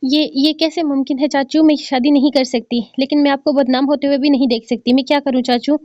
ये कैसे मुमकिन है चाचू? मैं शादी नहीं कर सकती, लेकिन मैं आपको बदनाम होते हुए भी नहीं देख सकती। मैं क्या करूँ चाचू?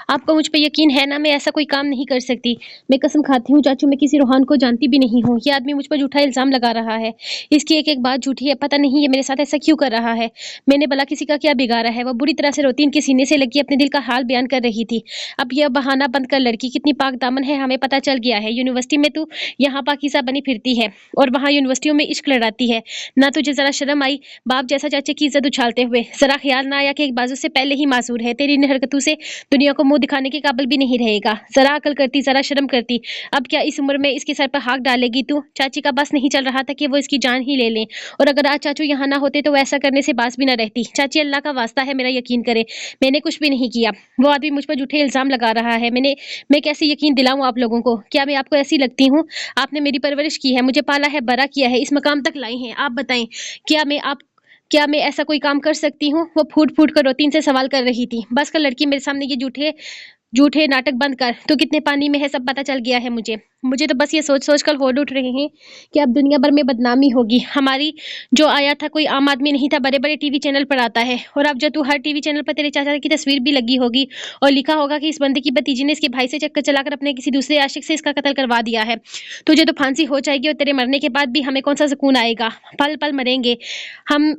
आपको मुझ पे यकीन है ना, मैं ऐसा कोई काम नहीं कर सकती। मैं कसम खाती हूँ चाचू, मैं किसी रोहान को जानती भी नहीं हूँ। ये आदमी मुझ पर झूठा इल्ज़ाम लगा रहा है। इसकी एक-एक बात झूठी है। पता नहीं ये मेरे साथ ऐसा क्यों कर रहा है? मैंने भला किसी का क्या बिगाड़ा है? वो बुरी तरह से रोती इनके सीने से लगी अपने दिल का हाल बयान कर रही थी। अब यह बहाना बंद कर, लड़की कितनी पाक-दामन है हमें पता चल गया है। यूनिवर्सिटी में तू यहाँ पाकीज़ा बनी फिरती है और वहाँ यूनिवर्सिटियों में इश्क लड़ाती है। ना तुझे ज़रा शर्म आई? बाप जैसा चाचे की इज़्ज़त उछालते हुए। ज़रा ख़्याल ना आया कि एक बाज़ू से पहले ही मासूर है। तेरी इन हरकतों से दुनिया को मुंह दिखाने के काबिल भी नहीं रहेगा। जरा अकल करती, जरा शर्म करती। अब क्या इस उम्र में इसके सर पर हाथ डालेगी तू? चाची का बस नहीं चल रहा था कि वो इसकी जान ही ले लें। और अगर आज चाचू यहाँ ना होते तो वो ऐसा करने से बाज भी ना रहती। चाची अल्लाह का वास्ता है मेरा यकीन करे, मैंने कुछ भी नहीं किया। वो आदमी मुझ पर झूठे इल्जाम लगा रहा है। मैं कैसे यकीन दिलाऊं आप लोगों को? क्या मैं आपको ऐसी लगती हूँ? आपने मेरी परवरिश की है, मुझे पाला है, बड़ा किया है, इस मकाम तक लाई हैं। आप बताएं, क्या मैं आप क्या मैं ऐसा कोई काम कर सकती हूँ? वो फूट फूट कर रोती इनसे सवाल कर रही थी। बस कर लड़की, मेरे सामने ये झूठे झूठे नाटक बंद कर। तू कितने पानी में है सब पता चल गया है मुझे। मुझे तो बस ये सोच सोच कर होड़ उठ रहे हैं कि अब दुनिया भर में बदनामी होगी हमारी। जो आया था कोई आम आदमी नहीं था, बड़े बड़े टीवी चैनल पर आता है। और अब जो तू हर टीवी चैनल पर तेरे चाचा की तस्वीर भी लगी होगी और लिखा होगा कि इस बंदे की भतीजी ने इसके भाई से चक्कर चलाकर अपने किसी दूसरे आशिक से इसका कत्ल करवा दिया है। तुझे तो फांसी हो जाएगी और तेरे मरने के बाद भी हमें कौन सा सुकून आएगा? पल पल मरेंगे हम।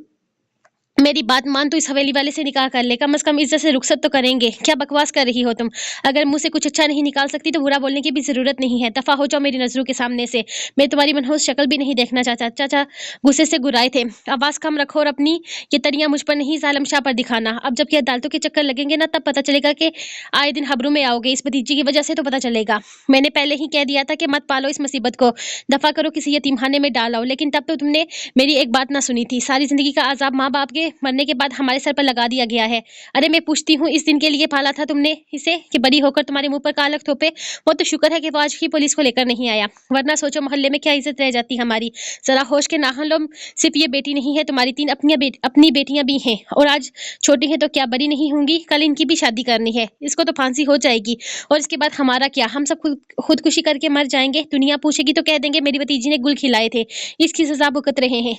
मेरी बात मान, तू इस हवेली वाले से निकाह कर ले, कम से कम इज्जत से रुखसत तो करेंगे। क्या बकवास कर रही हो तुम? अगर मुंह से कुछ अच्छा नहीं निकाल सकती तो बुरा बोलने की भी जरूरत नहीं है। दफा हो जाओ मेरी नजरों के सामने से। मैं तुम्हारी मनहूस शक्ल भी नहीं देखना चाहता। चाचा गुस्से से गुर्राए थे। आवाज कम रखो और अपनी ये तरियां मुझ पर नहीं, जालिम शाह पर दिखाना। अब जब ये अदालतों के चक्कर लगेंगे ना, तब पता चलेगा कि आए दिन खबरों में आओगे इस भतीजी की वजह से, तो पता चलेगा। मैंने पहले ही कह दिया था कि मत पालो इस मुसीबत को, दफा करो किसी यतीमखाने में डाल आओ, लेकिन तब तो तुमने मेरी एक बात ना सुनी थी। सारी जिंदगी का अजाब माँ बाप के मरने के बाद हमारे सर पर लगा दिया गया है। अरे मैं पूछती हूँ, इस दिन के लिए पाला था तुमने इसे कि बड़ी होकर तुम्हारे मुंह पर कालक थोपे? वो तो शुक्र है कि वो आज ही पुलिस को लेकर नहीं आया, वरना सोचो मोहल्ले में क्या इज्जत रह जाती हमारी। जरा होश के नाहन लो। सिर्फ ये बेटी नहीं है तुम्हारी, तीन अपनी बेटियां भी हैं, और आज छोटी है तो क्या बड़ी नहीं होंगी? कल इनकी भी शादी करनी है, इसको तो फांसी हो जाएगी। और इसके बाद हमारा क्या? हम सब खुदकुशी करके मर जाएंगे। दुनिया पूछेगी तो कह देंगे मेरी भतीजी ने गुल खिलाए थे, इसकी सजा भुगत रहे हैं।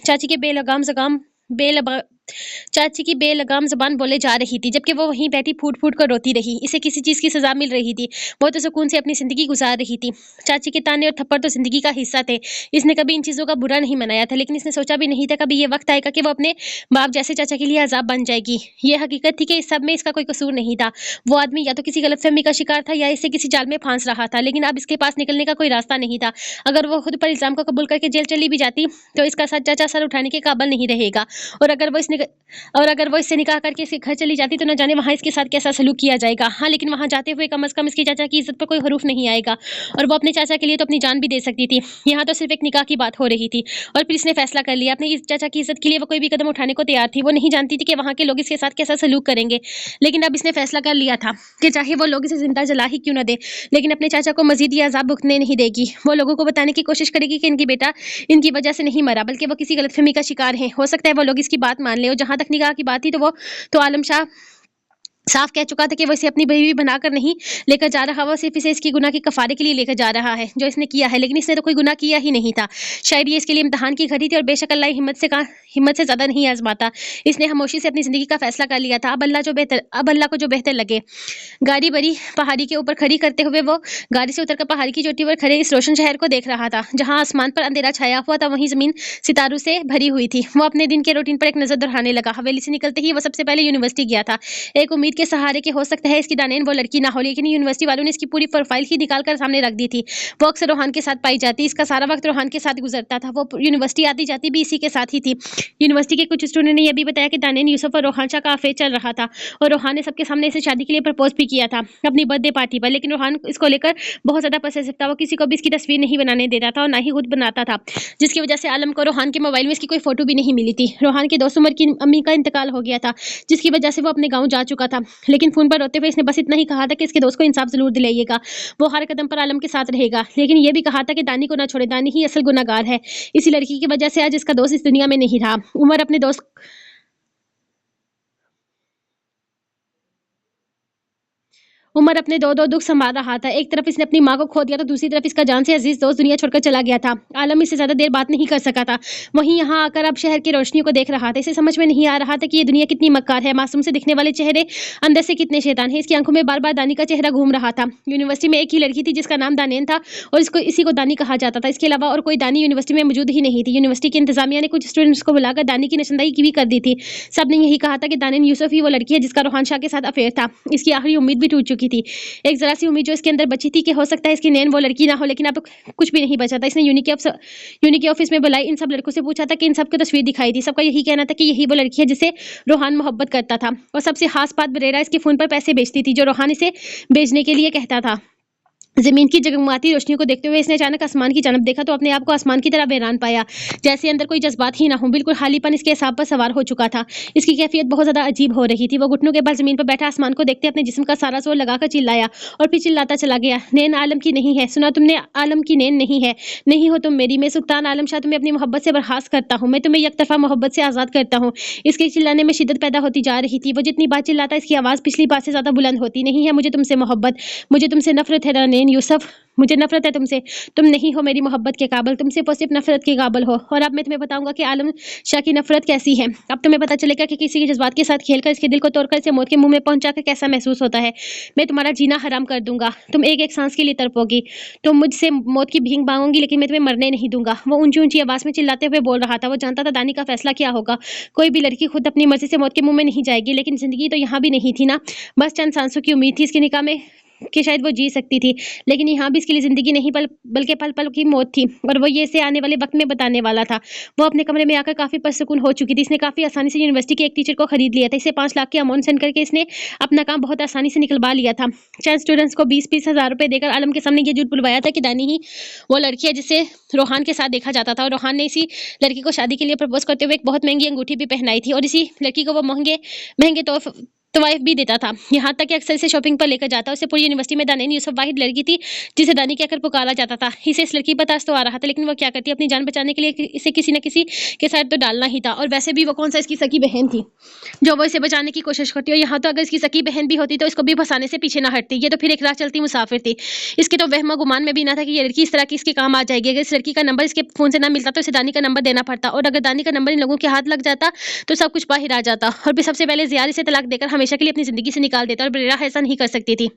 बेलगाम चाची की बेलगाम ज़बान बोले जा रही थी, जबकि वो वहीं बैठी फूट-फूट कर रोती रही। इसे किसी चीज़ की सज़ा मिल रही थी। वो तो सुकून से अपनी ज़िंदगी गुज़ार रही थी। चाची के ताने और थप्पड़ तो ज़िंदगी का हिस्सा थे। इसने कभी इन चीज़ों का बुरा नहीं मनाया था, लेकिन इसने सोचा भी नहीं था कभी ये वक़्त आएगा कि वो अपने बाप जैसे चाचा के लिए अज़ाब बन जाएगी। ये हकीकत थी कि इस सब में इसका कोई कसूर नहीं था। वो आदमी या तो किसी गलतफ़हमी का शिकार था या इसे किसी जाल में फांस रहा था, लेकिन अब इसके पास निकलने का कोई रास्ता नहीं था। अगर वो खुद पर इल्ज़ाम को कबूल करके जेल चली भी जाती, तो इसका सच चाचा सर उठाने के काबिल नहीं रहेगा। और अगर वो इसने और अगर वो इससे निकाह करके इसके घर चली जाती तो न जाने वहाँ इसके साथ कैसा सलूक किया जाएगा। हाँ, लेकिन वहाँ जाते हुए कम से कम इसके चाचा की इज्जत पर कोई हरूफ नहीं आएगा, और वो अपने चाचा के लिए तो अपनी जान भी दे सकती थी। यहाँ तो सिर्फ एक निकाह की बात हो रही थी और फिर इसने फैसला कर लिया। अपने इस चाचा की इज्जत के लिए वो कोई भी कदम उठाने को तैयार थी। वो नहीं जानती थी कि वहाँ के लोग इसके साथ कैसा सलूक करेंगे, लेकिन अब इसने फैसला कर लिया था कि चाहे वो लोग इसे जिंदा जला ही क्यों न दे, लेकिन अपने चाचा को मजीद ये अजाब भुगतने नहीं देगी। वो लोगों को बताने की कोशिश करेगी कि इनकी बेटा इनकी वजह से नहीं मरा, बल्कि वो किसी गलतफहमी का शिकार है। हो सकता है वो लोग इसकी बात मान ले। और जहां तक निकाह की बात थी, तो आलम शाह साफ कह चुका था कि वो इसे अपनी बीवी बनाकर नहीं लेकर जा रहा, वो सिर्फ इसे इसकी गुनाह की कफारे के लिए लेकर जा रहा है जो इसने किया है, लेकिन इसने तो कोई गुनाह किया ही नहीं था। शायद ये इसके लिए इम्तहान की घड़ी थी, और बेशक अल्लाह हिम्मत से ज्यादा नहीं आजमाता। इसने खामोशी से अपनी जिंदगी का फैसला कर लिया था। अब अल्लाह को जो बेहतर लगे। गाड़ी बड़ी पहाड़ी के ऊपर खड़ी करते हुए वो गाड़ी से उतरकर पहाड़ी की चोटी पर खड़े इस रोशन शहर को देख रहा था। जहां आसमान पर अंधेरा छाया हुआ था, वहीं जमीन सितारों से भरी हुई थी। वो अपने दिन के रूटीन पर एक नजर दोहराने लगा। हवेली से निकलते ही वो सबसे पहले यूनिवर्सिटी गया था, एक उम्मीद के सहारे कि हो सकता है इसकी दानेन वो लड़की ना हो, लेकिन यूनिवर्सिटी वालों ने इसकी पूरी प्रोफाइल ही निकाल कर सामने रख दी थी। वो अक्सर रोहान के साथ पाई जाती, इसका सारा वक्त रोहान के साथ गुजरता था। वो यूनिवर्सिटी आती जाती भी इसी के साथ ही थी। यूनिवर्सिटी के कुछ स्टूडेंट ने यह भी बताया कि दानेन यूसुफ और रोहान शाह का अफेयर चल रहा था, और रोहान ने सबके सामने इसे शादी के लिए प्रपोज भी किया था अपनी बर्थडे पार्टी पर। लेकिन रोहान इसको लेकर बहुत ज्यादा पसेसिव था। वो किसी को भी इसकी तस्वीर नहीं बनाने देता था और ना ही खुद बनाता था, जिसकी वजह से आलम को रोहान के मोबाइल में इसकी कोई फोटो भी नहीं मिली थी। रोहान के दोस्त उमर की अम्मी का इंतकाल हो गया था, जिसकी वजह से वो अपने गाँव जा चुका था। लेकिन फोन पर रोते हुए इसने बस इतना ही कहा था कि इसके दोस्त को इंसाफ जरूर दिलाइएगा, वो हर कदम पर आलम के साथ रहेगा। लेकिन ये भी कहा था कि दानी को ना छोड़े, दानी ही असल गुनाहगार है। इसी लड़की की वजह से आज इसका दोस्त इस दुनिया में नहीं रहा। उमर अपने दोस्त उमर अपने दो दो दुख संभाल रहा था। एक तरफ इसने अपनी माँ को खो दिया तो दूसरी तरफ इसका जान से अजीज दोस्त दुनिया छोड़कर चला गया था। आलम इससे ज्यादा देर बात नहीं कर सका था। वहीं यहाँ आकर अब शहर की रोशनियों को देख रहा था। इसे समझ में नहीं आ रहा था कि ये दुनिया कितनी मक्कार है, मासूम से दिखने वाले चेहरे अंदर से कितने शैतान है। इसकी आंखों में बार बार दानी का चेहरा घूम रहा था। यूनिवर्सिटी में एक ही लड़की थी जिसका नाम दानेन था और इसी को दानी कहा जाता था। इसके अलावा और कोई दानी यूनिवर्सिटी में मौजूद ही नहीं थी। यूनिवर्सिटी की इंतजामिया ने कुछ स्टूडेंट्स को बुलाकर दानी की निशानदेही भी कर दी थी। सबने यही कहा था कि दानेन यूसुफ ही वो लड़की है जिसका रोहान शाह के साथ अफेयर था। इसकी आखिरी उम्मीद भी टूट चुकी थी। एक जरा सी उम्मीद जो इसके अंदर बची थी कि हो सकता है इसकी नैन वो लड़की ना हो, लेकिन अब कुछ भी नहीं बचा था। इसने यूनि के ऑफिस में बुलाई, इन सब लड़कों से पूछा था कि इन सब की तस्वीर दिखाई थी। सबका यही कहना था कि यही वो लड़की है जिसे रोहान मोहब्बत करता था। और सबसे खास बात, बरेरा इसके फोन पर पैसे भेजती थी जो रोहान इसे भेजने के लिए कहता था। जमीन की जगमगाती रोशनियों को देखते हुए इसने अचानक आसमान की जानब देखा तो अपने आप को आसमान की तरह बेरान पाया, जैसे अंदर कोई जज्बात ही ना हो। बिल्कुल खालीपन इसके हिसाब पर सवार हो चुका था। इसकी कैफियत बहुत ज्यादा अजीब हो रही थी। वो घुटनों के बल जमीन पर बैठा आसमान को देखते अपने जिस्म का सारा जोर लगाकर चिल्लाया और फिर चिल्लाता चला गया, नैन आलम की नहीं है, सुना तुमने? आलम की नैन नहीं है, नहीं हो तुम मेरी। मैं सुल्तान आलम शाह तुम्हें अपनी मोहब्बत से बर्खास्त करता हूँ। मैं तुम्हें यकतरफा मोहब्बत से आजाद करता हूँ। इसके चिल्लाने में शिद्दत पैदा होती जा रही थी। वो जितनी बात चिल्लाता इसकी आवाज पिछली बात से ज्यादा बुलंद होती। नहीं है मुझे तुमसे मोहब्बत, मुझे तुमसे नफरत है नैन यूसुफ, मुझे नफरत है तुमसे। तुम नहीं हो मेरी मोहब्बत के काबिल, तुम सिर्फ और सिर्फ नफरत के काबिल हो। और अब मैं तुम्हें बताऊंगा कि आलम शाह की नफरत कैसी है। अब तुम्हें पता चलेगा कि किसी के जज्बात के साथ खेलकर इसके दिल को तोड़कर इसे मौत के मुंह में पहुंचाकर कैसा महसूस होता है। मैं तुम्हारा जीना हराम कर दूंगा। तुम एक एक सांस के लिए तड़पोगी। तुम मुझसे मौत की भीख मांगोगी, लेकिन मैं तुम्हें मरने नहीं दूंगा। वो ऊंची ऊंची आवाज में चिल्लाते हुए बोल रहा था। वो जानता था दानी का फैसला क्या होगा। कोई भी लड़की खुद अपनी मर्जी से मौत के मुंह में नहीं जाएगी, लेकिन जिंदगी तो यहाँ भी नहीं थी ना। बस चंद सांसों की उम्मीद थी इसके निकाह में कि शायद वो जी सकती थी, लेकिन यहाँ भी इसके लिए जिंदगी नहीं बल्कि पल पल की मौत थी। और वो ये इसे आने वाले वक्त में बताने वाला था। वो अपने कमरे में आकर काफी पुरसुकून हो चुकी थी। इसने काफी आसानी से यूनिवर्सिटी के एक टीचर को खरीद लिया था। इसे 5 लाख के अमाउंट सेंड करके इसने अपना काम बहुत आसानी से निकलवा लिया था। चंद स्टूडेंट्स को 20-20 हजार रुपए देकर आलम के सामने ये झूठ बुलवाया था कि दानी ही वो लड़की है जिसे रोहान के साथ देखा जाता था। और रोहान ने इसी लड़की को शादी के लिए प्रपोज करते हुए एक बहुत महंगी अंगूठी भी पहनाई थी और इसी लड़की को वो महंगे महंगे तोहफे भी देता था। यहाँ तक कि अक्सर इसे शॉपिंग पर लेकर जाता। उससे पूरी यूनिवर्सिटी में दानेन यूसुफ वाहिद लड़की थी जिसे दानी कहकर पुकारा जाता था। इसे इस लड़की पर तरस तो आ रहा था, लेकिन वो क्या करती, अपनी जान बचाने के लिए इसे किसी न किसी के साथ तो डालना ही था। और वैसे भी वो कौन सा इसकी सगी बहन थी जो वो इसे बचाने की कोशिश करती। और यहाँ तो अगर इसकी सगी बहन भी होती तो इसको भी फंसाने से पीछे ना हटती। ये तो फिर एक राह चलती मुसाफिर थी। इसके तो वहमा गुमान में भी ना था कि ये लड़की इस तरह की इसके काम आ जाएगी। अगर इस लड़की का नंबर इसके फोन से ना मिलता तो इसे दानी का नंबर देना पड़ता, और अगर दानी का नंबर इन लोगों के हाथ लग जाता तो सब कुछ बाहर आ जाता। और फिर सबसे पहले जियार इसे तलाक देकर हमेशा के लिए अपनी जिंदगी से निकाल देता। और बरेरा ऐसा नहीं कर सकती थी,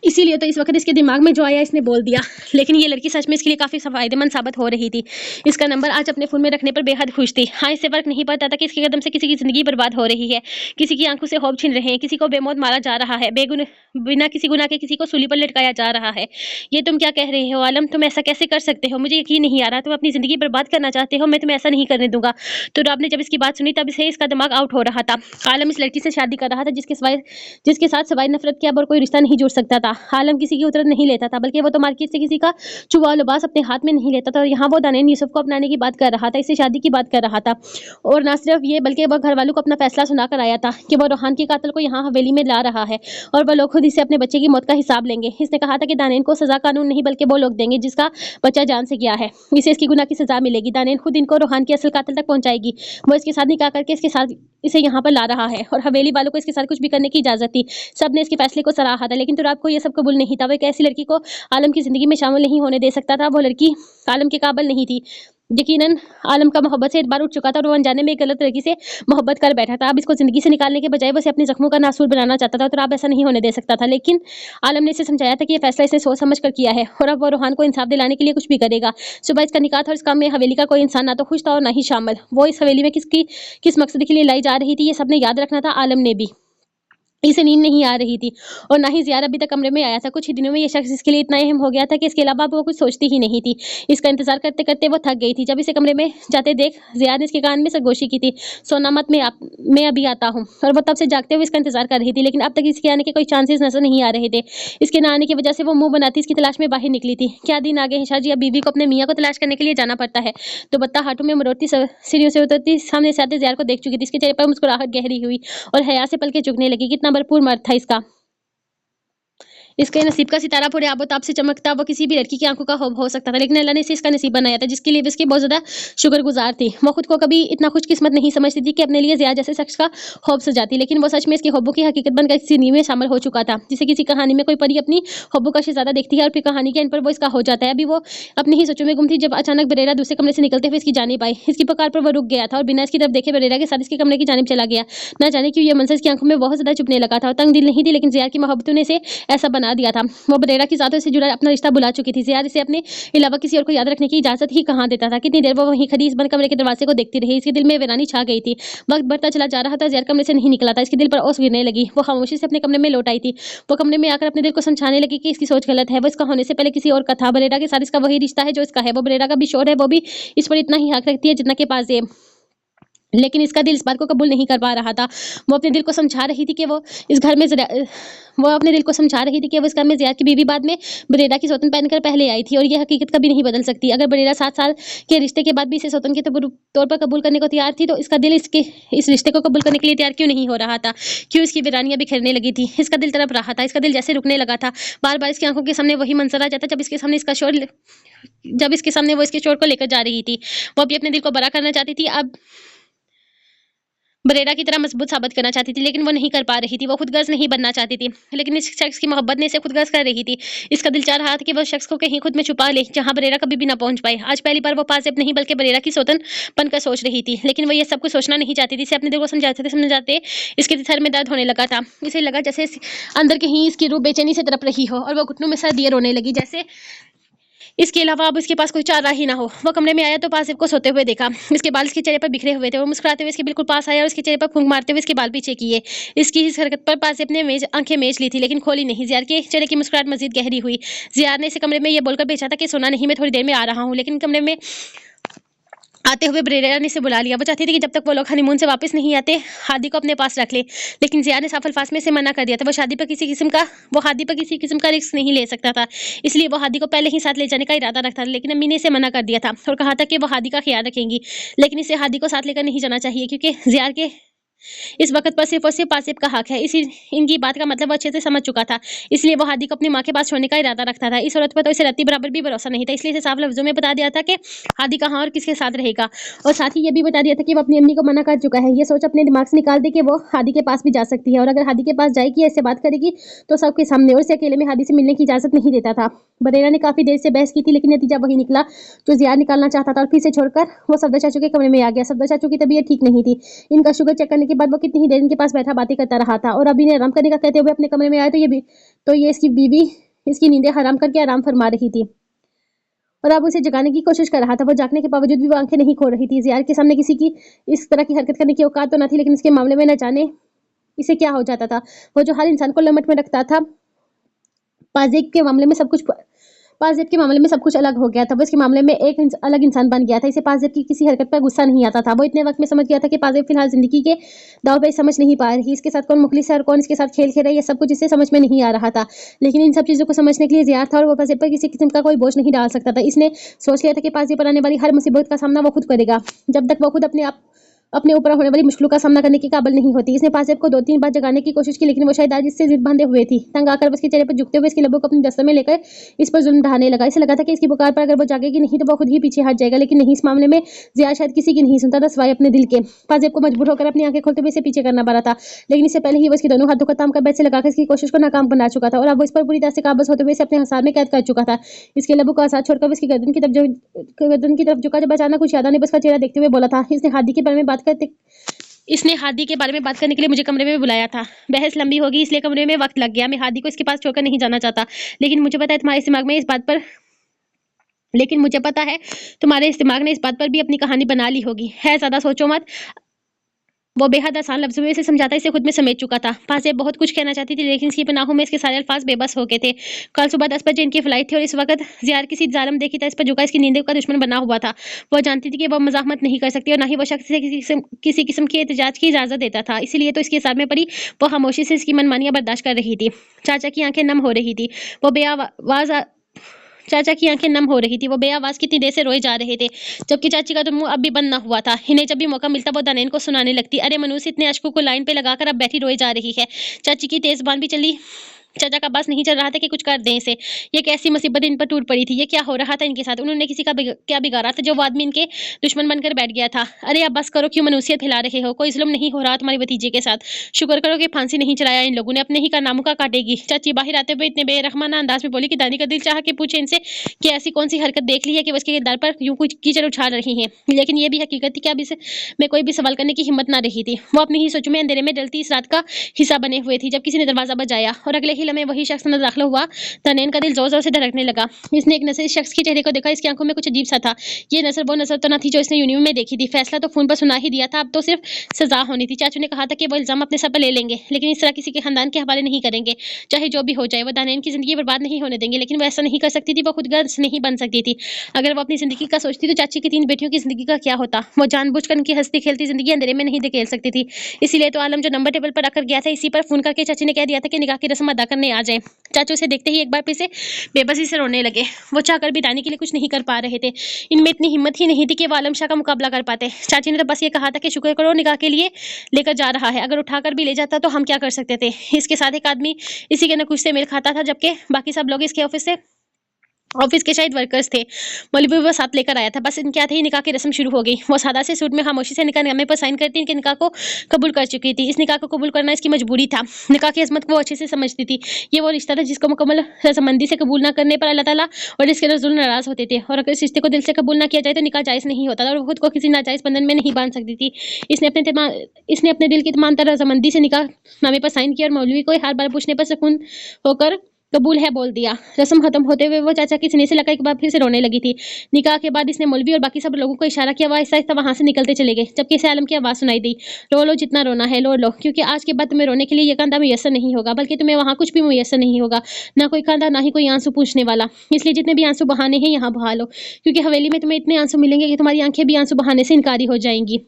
इसीलिए तो इस वक्त इसके दिमाग में जो आया इसने बोल दिया। लेकिन ये लड़की सच में इसके लिए काफी फायदेमंद साबित हो रही थी। इसका नंबर आज अपने फोन में रखने पर बेहद खुश थी। हाँ, इससे फर्क नहीं पड़ता था कि इसके कदम से किसी की जिंदगी बर्बाद हो रही है, किसी की आंखों से खौफ छीन रहे हैं, किसी को बेमौत मारा जा रहा है, बिना किसी गुनाह के किसी को सूली पर लटकाया जा रहा है। ये तुम क्या कह रहे हो आलम? तुम ऐसा कैसे कर सकते हो? मुझे यकीन नहीं आ रहा। तुम अपनी जिंदगी बर्बाद करना चाहते हो? मैं तुम्हें ऐसा नहीं करने दूंगा। तो रब ने जब इसकी बात सुनी तब इसे इसका दिमाग आउट हो रहा था। आलम इस लड़की से शादी कर रहा था जिसके साथ सवाई नफरत के अब और कोई रिश्ता नहीं जुड़ सकता था। आलम किसी की उतरत नहीं लेता था, बल्कि वो तो मार्केट से किसी का चुवा लिबास अपने हाथ में नहीं लेता था। और यहाँ वो दानेन यूसुफ को अपनाने की बात कर रहा था, इससे शादी की बात कर रहा था। और ना सिर्फ ये बल्कि वह घर वालों को अपना फैसला सुनाकर आया था कि वो रोहान के कातिल को यहाँ हवेली में ला रहा है और वह लोग खुद इसे अपने बच्चे की मौत का हिसाब लेंगे। इसने कहा था कि दानेन को सजा कानून नहीं बल्कि वो लोग देंगे जिसका बच्चा जान से गया है। इसे इसकी गुनाह की सजा मिलेगी। दानेन खुद इनको रोहान के असल कातिल तक पहुंचाएगी। वो इसके साथ निकाह करके इसके साथ इसे यहाँ पर ला रहा है और हवेली वालों को इसके साथ कुछ भी करने की इजाजत थी। सबने इसके फैसले को सराहा था, लेकिन तुराब को यह सब कबूल नहीं था। वो एक ऐसी लड़की को आलम की जिंदगी में शामिल नहीं होने दे सकता था। वो लड़की आलम के काबिल नहीं थी। यकीनन आलम का मोहब्बत से एक बार उठ चुका था और वो अनजाने में एक गलत लड़की से मोहब्बत कर बैठा था। अब इसको जिंदगी से निकालने के बजाय वो इसे अपनी जख्मों का नासूर बनाना चाहता था। तो अब ऐसा नहीं होने दे सकता था। लेकिन आलम ने इसे समझाया था कि ये फैसला इसने सोच समझ कर किया है और अब वो रोहान को इंसाफ दिलाने के लिए कुछ भी करेगा। सुबह इसका निकाह था और इस काम में हवेली का कोई इंसान ना तो खुश था और ना ही शामिल। वो इस हवेली में किस मकसद के लिए लाई जा रही थी ये सबने याद रखना था, आलम ने भी। इसे नींद नहीं आ रही थी और ना ही ज़ियार अभी तक कमरे में आया था। कुछ ही दिनों में ये शख्स इसके लिए इतना अहम हो गया था कि इसके अलावा वो कुछ सोचती ही नहीं थी। इसका इंतजार करते करते वो थक गई थी। जब इसे कमरे में जाते देख ज़ियार ने इसके कान में सरगोशी की थी, सोना मत, मैं अभी आता हूँ। और वो तब से जागते हुए इसका इंतजार कर रही थी, लेकिन अब तक इसके आने के कोई चांसेस नजर नहीं आ रहे थे। इसके ना आने की वजह से वो मुंह बनाती इसकी तलाश में बाहर निकली थी। क्या दिन आ गए हैं शाह जी, अब बीवी को अपने मियाँ को तलाश करने के लिए जाना पड़ता है। तो बत्ता हाथों में मरोड़ती सीढ़ियों से उतरती सामने से आते ज़ियार को देख चुकी थी। इसके चेहरे पर मुस्कुराहट गहरी हुई और हया से पलके चुभने लगी। कितना भरपूर मर्द था इसका। इसके नसीब का सितारा पूरे आबोताब से चमकता वो किसी भी लड़की की आंखों का ख्वाब हो सकता था, लेकिन अल्लाह ने इसे इसका नसीब बनाया था, जिसके लिए भी इसकी बहुत ज़्यादा शुक्रगुजार थी। वो खुद को कभी इतना खुशकिस्मत नहीं समझती थी कि अपने लिए ज़िया जैसे शख्स का ख्वाब सजाती, लेकिन वो सच में इसके ख्वाबों की हकीकत बनकर किसी नींव में शामिल हो चुका था। जैसे किसी कहानी में कोई परी अपनी ख्वाबों का शहजादा देखती है और फिर कहानी के एंड पर वो इसका हो जाता है। अभी वो अपनी ही सोचों में गुम थी जब अचानक बरेरा दूसरे कमरे से निकलते हुए इसकी जानिब आई। इसकी पुकार पर वो रुक गया था और बिना इसकी तरफ देखे बरेरा के साथ इसके कमरे की जानिब चला गया। ना जाने क्यों ये मंजर इसकी आंखों में बहुत ज़्यादा चुभने लगा था और तंग दिल नहीं थी, लेकिन ज़िया की मोहब्बतों ने इसे ऐसा बना दिया था। वो बरेरा की ज़ातों से जुड़ा अपना रिश्ता भुला चुकी थी। ज़िया इसे अपने अलावा किसी और को याद रखने की इजाज़त ही कहाँ देता था। कितनी देर वो वहीं खड़ी इस बंद कमरे के दरवाजे को देखती रही। इसके दिल में वीरानी छा गई थी। वक्त बढ़ता चला जा रहा था, ज़िया कमरे से नहीं निकला था। इसके दिल पर ओस गिरने लगी। वो खामोशी से अपने कमरे में लौट आई थी। वो कमरे में आकर अपने दिल को समझाने लगी कि इसकी सोच गलत है। वो इसका होने से पहले किसी और का था। बरेरा के साथ इसका वही रिश्ता है जो इसका है। वो बरेरा का भी शोर है, वो भी इस पर इतना ही हक रखती है जितना के पास है, लेकिन इसका दिल इस बात को कबूल नहीं कर पा रहा था। वो अपने दिल को समझा रही थी कि वो इस घर में इस घर में ज़िया की बीवी बाद में बरेरा की सौतन पहनकर पहले आई थी और यह हकीकत कभी नहीं बदल सकती। अगर बरेरा 7 साल के रिश्ते के बाद भी इसे सौतन के तौर पर कबूल करने को तैयार थी, तो इसका दिल इस रिश्ते को कबूल करने के लिए तैयार क्यों नहीं हो रहा था? क्यों इसकी वीरानियां बिखरने लगी थी? इसका दिल तड़प रहा था। इसका दिल जैसे रुकने लगा था। बार बार इसकी आंखों के सामने वही मंजर आ जाता जब इसके सामने वो इसके शोर को लेकर जा रही थी। वो भी अपने दिल को बड़ा करना चाहती थी, अब बरेरा की तरह मजबूत साबित करना चाहती थी, लेकिन वो नहीं कर पा रही थी। वो खुदगर्ज नहीं बनना चाहती थी, लेकिन इस शख्स की मोहब्बत ने इसे खुदगर्ज कर रही थी। इसका दिल चाह रहा था कि वो शख्स को कहीं खुद में छुपा ले, जहां बरेरा कभी भी ना पहुंच पाए। आज पहली बार वो पास नहीं बल्कि बरेरा की सौतन बनकर सोच रही थी, लेकिन वो ये सब कुछ सोचना नहीं चाहती थी। इसे अपने दिल को समझाते इसके सर में दर्द होने लगा था। इसे लगा जैसे अंदर कहीं इसकी रूह बेचैनी से तड़प रही हो और वो घुटनों में सर दिए रोने लगी, जैसे इसके अलावा अब इसके पास कोई चारा ही ना हो। वो कमरे में आया तो पासिफ को सोते हुए देखा। इसके बाल इसके चेहरे पर बिखरे हुए थे। वो मुस्कुराते हुए इसके बिल्कुल पास आया और इसके चेहरे पर फूंक मारते हुए इसके बाल पीछे किए। इसकी इस हरकत पर पासिफ ने आंखें मेज ली थी, लेकिन खोली नहीं। ज़ियार के चेहरे की मुस्कुराहट मजीद गहरी हुई। ज़ियार ने इसे कमरे में यह बोलकर भेजा था कि सोना नहीं, मैं थोड़ी देर में आ रहा हूँ, लेकिन कमरे में आते हुए बरेरा ने इसे बुला लिया। वो चाहती थी कि जब तक वो लोग हनीमून से वापस नहीं आते, हादी को अपने पास रख ले, लेकिन ज़िया ने साफ अल्फाज में से मना कर दिया था। वो हादी पर किसी किस्म का रिस्क नहीं ले सकता था, इसलिए वो हादी को पहले ही साथ ले जाने का इरादा रखता था। लेकिन अम्मी ने इसे मना कर दिया था और कहा था कि वो हादी का ख्याल रखेंगी, लेकिन इसे हादी को साथ लेकर नहीं जाना चाहिए, क्योंकि ज़िया के इस वक्त पर सिर्फ और सिर्फ पासिफ का हक है। इनकी बात का मतलब वो अच्छे से समझ चुका था, इसलिए वो हादी को अपनी माँ के पास छोड़ने का इरादा रखता था। इस औरत पर तो इसे रत्ती बराबर भी भरोसा नहीं था, इसलिए इसे साफ लफ्जों में बता दिया था कि हादी कहाँ और किसके साथ रहेगा, और साथ ही ये भी बता दिया था कि वो अपनी अम्मी को मना कर चुका है। ये सोच अपने दिमाग से निकाल दे कि वो हादी के पास भी जा सकती है, और अगर हादी के पास जाएगी, ऐसे बात करेगी तो सबके सामने, और इसे अकेले में हादी से मिलने की इजाजत नहीं देता था। बरेरा ने काफी देर से बहस की थी, लेकिन नतीजा वही निकला जो ज़िया निकालना चाहता था, और फिर से छोड़कर वो सफदर चाचू के कमरे में आ गया। सफदर चाचू की तबीयत ठीक नहीं थी। इनका शुगर चेक करने के बाद वो कितनी ही देर इनके पास बैठा बातें करता रहा था, और अभी ने आराम करने का कहते हुए अपने कमरे में आया तो ये इसकी बीवी इसकी नींदें हराम करके आराम फरमा रही थी, और अब उसे जगाने की कोशिश कर रहा था। वो जागने के बावजूद भी वो आंखें नहीं खोल रही थी। ज़ियार के सामने किसी की इस तरह की हरकत करने की औकात तो न थी, लेकिन इसके मामले में न जाने इसे क्या हो जाता था। वो जो हर इंसान को लमट में रखता था, पाजेब के मामले में सब कुछ अलग हो गया था। वो इसके मामले में एक अलग इंसान बन गया था। इसे पाजेब की किसी हरकत पर गुस्सा नहीं आता था। वो इतने वक्त में समझ गया था कि पाजेब फिलहाल जिंदगी के दाव पे समझ नहीं पा रही। इसके साथ कौन मुखलिस है और कौन इसके साथ खेल खेल रहा है, ये सब कुछ इसे समझ में नहीं आ रहा था। लेकिन इन सब चीज़ों को समझने के लिए ज़ियार था, और वो पाजेब पर किसी किस्म का कोई बोझ नहीं डाल सकता था। इसने सोच लिया था कि पाजेब पर आने वाली हर मुसीबत का सामना वो खुद करेगा, जब तक वो खुद अपने ऊपर होने वाली मुश्किलों का सामना करने के काबिल नहीं होती। इसने पासेब को 2-3 बार जगाने की कोशिश की, लेकिन वो शायद आज इससे जिद बांधे हुए थी। तंग आकर उसके चेहरे पर झुकते हुए इसके लबों को अपनी दस्तों में लेकर इस पर जुल्म ढाने लगा। इसे लगा था कि इसकी पुकार पर अगर वो जागेगी नहीं तो वो खुद ही पीछे हट जाएगा, लेकिन नहीं, इस मामले में ज़िया शायद किसी की नहीं सुनता था सिवाय अपने दिल के। पासेब को मजबूर होकर अपनी आंखें खोलते हुए इसे पीछे करना पड़ा था, लेकिन इससे पहले ही वो इसके दोनों हाथों को ताम कर बेड से लगाकर इसकी कोशिश को नाकाम बना चुका था, और अब वो इस पर पूरी तरह से काबज होते हुए इसे अपने हिसाब में कैद कर चुका था। इसके लबों को आसाद छोड़कर इसकी गर्दन की तरफ झुका, जब अचानक कुछ यादा ने उसका चेहरा देखते हुए बोला था, इसने हादी के बारे में बात करने के लिए मुझे कमरे में बुलाया था। बहस लंबी होगी, इसलिए कमरे में वक्त लग गया। मैं हादी को इसके पास छोड़कर नहीं जाना चाहता, लेकिन मुझे पता है तुम्हारे दिमाग ने इस बात पर भी अपनी कहानी बना ली होगी। है, ज्यादा सोचो मत। वो बेहद आसान लफ्जों में इसे समझाता इसे खुद में समेट चुका था। पासे बहुत कुछ कहना चाहती थी, लेकिन इसकी पनाहों में इसके सारे अल्फाज बेबस हो गए थे। कल सुबह 10 बजे इनकी फ्लाइट थी, और इस वक्त ज़ियार किसी जालिम देखी था इस पर झुका, इसकी नींद का दुश्मन बना हुआ था। वो जानती थी कि वो मजाकमत नहीं कर सकती, और ना ही वो शख्स से किसी किस्म की एहतजाज की इजाजत देता था। इसीलिए तो इसके साथ में पड़ी वो खामोशी से इसकी मनमानियां बर्दाश्त कर रही थी। चाचा की आंखें नम हो रही थी। वो बेआवाज कितनी देर से रोए जा रहे थे, जबकि चाची का तो मुंह अब भी बंद ना हुआ था। इन्हें जब भी मौका मिलता वो दानेन को सुनाने लगती, अरे मनुष्य इतने अश्कों को लाइन पे लगाकर अब बैठी रोए जा रही है। चाची की तेज बान भी चली चाचा का बस नहीं चल रहा था कि कुछ कर दें इसे। ये कैसी मुसीबत इन पर टूट पड़ी थी, ये क्या हो रहा था इनके साथ? उन्होंने किसी का क्या बिगाड़ा था जो वो आदमी इनके दुश्मन बनकर बैठ गया था? अरे अब बस करो, क्यों मनुष्यत फैला रहे हो? कोई जुल्म नहीं हो रहा तुम्हारे भतीजे के साथ। शुक्र करो कि फांसी नहीं चलाया इन लोगों ने, अपने ही कारनामों का काटेगी। चाची बाहर आते हुए इतने बेरहमाना अंदाज में बोली कि दादी का दिल चाह के पूछे इनसे कि ऐसी कौन सी हरकत देख ली है कि वो इसके किरदार पर यूं कुछ कीचड़ उछाल रही है। लेकिन ये भी हकीकत थी कि अब इसे में कोई भी सवाल करने की हिम्मत ना रही थी। वो अपनी ही सोचों में अंधेरे में डलती इस रात का हिस्सा बने हुए थी जब किसी ने दरवाजा बजाया और अगले ही लम्हे वही शख्स अंदर दाखिल हुआ। तनैन का दिल जोर जोर से धड़कने लगा। इसने एक नजर इस शख्स के चेहरे को देखा, इसकी आंखों में कुछ अजीब सा था। ये नजर वो नजर तो न थी जो इसने यूनियन में देखी थी। फैसला तो फोन पर सुना ही दिया था, अब तो सिर्फ सजा होनी थी। चाचू ने कहा था कि वो इल्जाम अपने सर पर ले लेंगे, लेकिन इस तरह किसी के खानदान के हवाले नहीं करेंगे, चाहे जो भी हो जाए। वो दानैन की जिंदगी बर्बाद नहीं होने देंगे, लेकिन वो ऐसा नहीं कर सकती थी, वो खुदगर्ज नहीं बन सकती थी। अगर वो अपनी जिंदगी का सोचती तो चाची की 3 बेटियों की जिंदगी का क्या होता? वो जानबूझकर उनकी हंसती खेलती जिंदगी अंधेरे में नहीं धकेल सकती थी। इसीलिए तो आलम जो नंबर टेबल पर रखकर गया था, इसी पर फोन करके चाची ने कह दिया था कि निकाह की रस्म अदा करने आ जाए। चाचू उसे देखते ही एक बार फिर से बेबसी से रोने लगे। वो चाहकर भी दानी के लिए कुछ नहीं कर पा रहे थे। इनमें इतनी हिम्मत ही नहीं थी कि वो आलम शाह का मुकाबला कर पाते। चाची ने तो बस ये कहा था कि शुक्र करो निकाह के लिए लेकर जा रहा है, अगर उठाकर भी ले जाता तो हम क्या कर सकते थे। इसके साथ एक आदमी इसी के नकुश से मेल खाता था, जबकि बाकी सब लोग इसके ऑफिस के शायद वर्कर्स थे। मौलवी वो साथ लेकर आया था। बस इनके आते ही निकाह की रस्म शुरू हो गई। वो सादा से सूट में खामोशी से निकाह नामे पर साइन करती इनके निकाह को कबूल कर चुकी थी। इस निकाह को कबूल करना इसकी मजबूरी था। निकाह की अजमत को वो अच्छे से समझती थी। ये वो रिश्ता था जिसको मुकम्मल रजामंदी से कबूल न करने पर अल्लाह ताला और इसके रसूल नाराज होते थे। और अगर इस रिश्ते को दिल से कबूल न किया जाए तो निकाह जायज़ नहीं होता था और वो खुद को किसी नाजायज़ बंधन में नहीं बांध सकती थी। इसने अपने दिल की तमाम तरह रजामंदी से निकाह नामे पर साइन किया और मौलवी को हर बार पूछने पर सुकून होकर कबूल है बोल दिया। रस्म खत्म होते हुए वो चाचा के सीने से लगा एक बार फिर से रोने लगी थी। निकाह के बाद इसने मौलवी और बाकी सब लोगों को इशारा किया, वो आहिस्ता आहिस्ता वहां से निकलते चले गए, जबकि इसे आलम की आवाज़ सुनाई दी, रो लो जितना रोना है रो लो, क्योंकि आज के बाद तुम्हें रोने के लिए ये कंधा मुयस्सर नहीं होगा, बल्कि तुम्हें वहाँ कुछ भी मुयस्सर नहीं होगा, ना कोई कंधा ना ही कोई आंसू पूछने वाला। इसलिए जितने भी आंसू बहाने हैं यहाँ बहा लो, क्योंकि हवेली में तुम्हें इतने आंसू मिलेंगे कि तुम्हारी आंखें भी आंसू बहाने से इनकारी हो जाएंगी।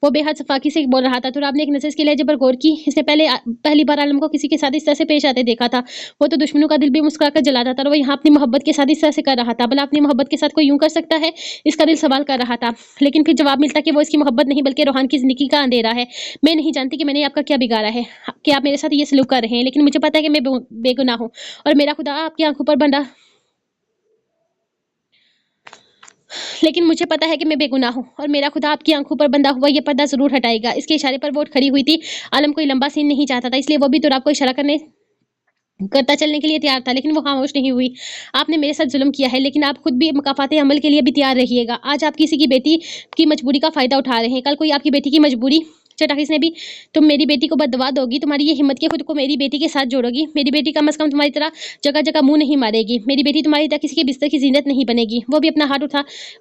वो बेहद सफाकी से बोल रहा था। तुराब ने एक नजर इसके लहजे पर गौर की। इसने पहली बार आलम को किसी के साथ इस तरह से पेश आते देखा था। वो तो दुश्मनों का दिल भी मुस्कुराकर जलाता था और वो यहाँ अपनी मोहब्बत के साथ इस तरह से कर रहा था। भला अपनी मोहब्बत के साथ कोई यूं कर सकता है? इसका दिल सवाल कर रहा था, लेकिन फिर जवाब मिलता कि वो इसकी मोहब्बत नहीं बल्कि रोहान की जिंदगी का अंधेरा है। मैं नहीं जानती कि मैंने आपका क्या बिगाड़ा है कि आप मेरे साथ ये सलूक कर रहे हैं, लेकिन मुझे पता है कि मैं बेगुनाह हूँ और मेरा खुदा आपकी आंखों पर बंधा लेकिन मुझे पता है कि मैं बेगुनाह हूँ और मेरा खुदा आपकी आंखों पर बंधा हुआ ये पर्दा जरूर हटाएगा। इसके इशारे पर वो खड़ी हुई थी। आलम कोई लंबा सीन नहीं चाहता था, इसलिए वो भी तुराब को इशारा करता चलने के लिए तैयार था, लेकिन वो खामोश नहीं हुई। आपने मेरे साथ जुल्म किया है, लेकिन आप खुद भी मुकाफाते अमल के लिए भी तैयार रहिएगा। आज आप किसी की बेटी की मजबूरी का फायदा उठा रहे हैं, कल कोई आपकी बेटी की मजबूरी चटाखी ने भी तुम मेरी बेटी को बददुआ दोगी। तुम्हारी ये हिम्मत के खुद को मेरी बेटी के साथ जोड़ोगी। मेरी बेटी कम से कम तुम्हारी तरह जगह जगह मुंह नहीं मारेगी। मेरी बेटी तुम्हारी तरह किसी के बिस्तर की जीनत नहीं बनेगी। वो भी अपना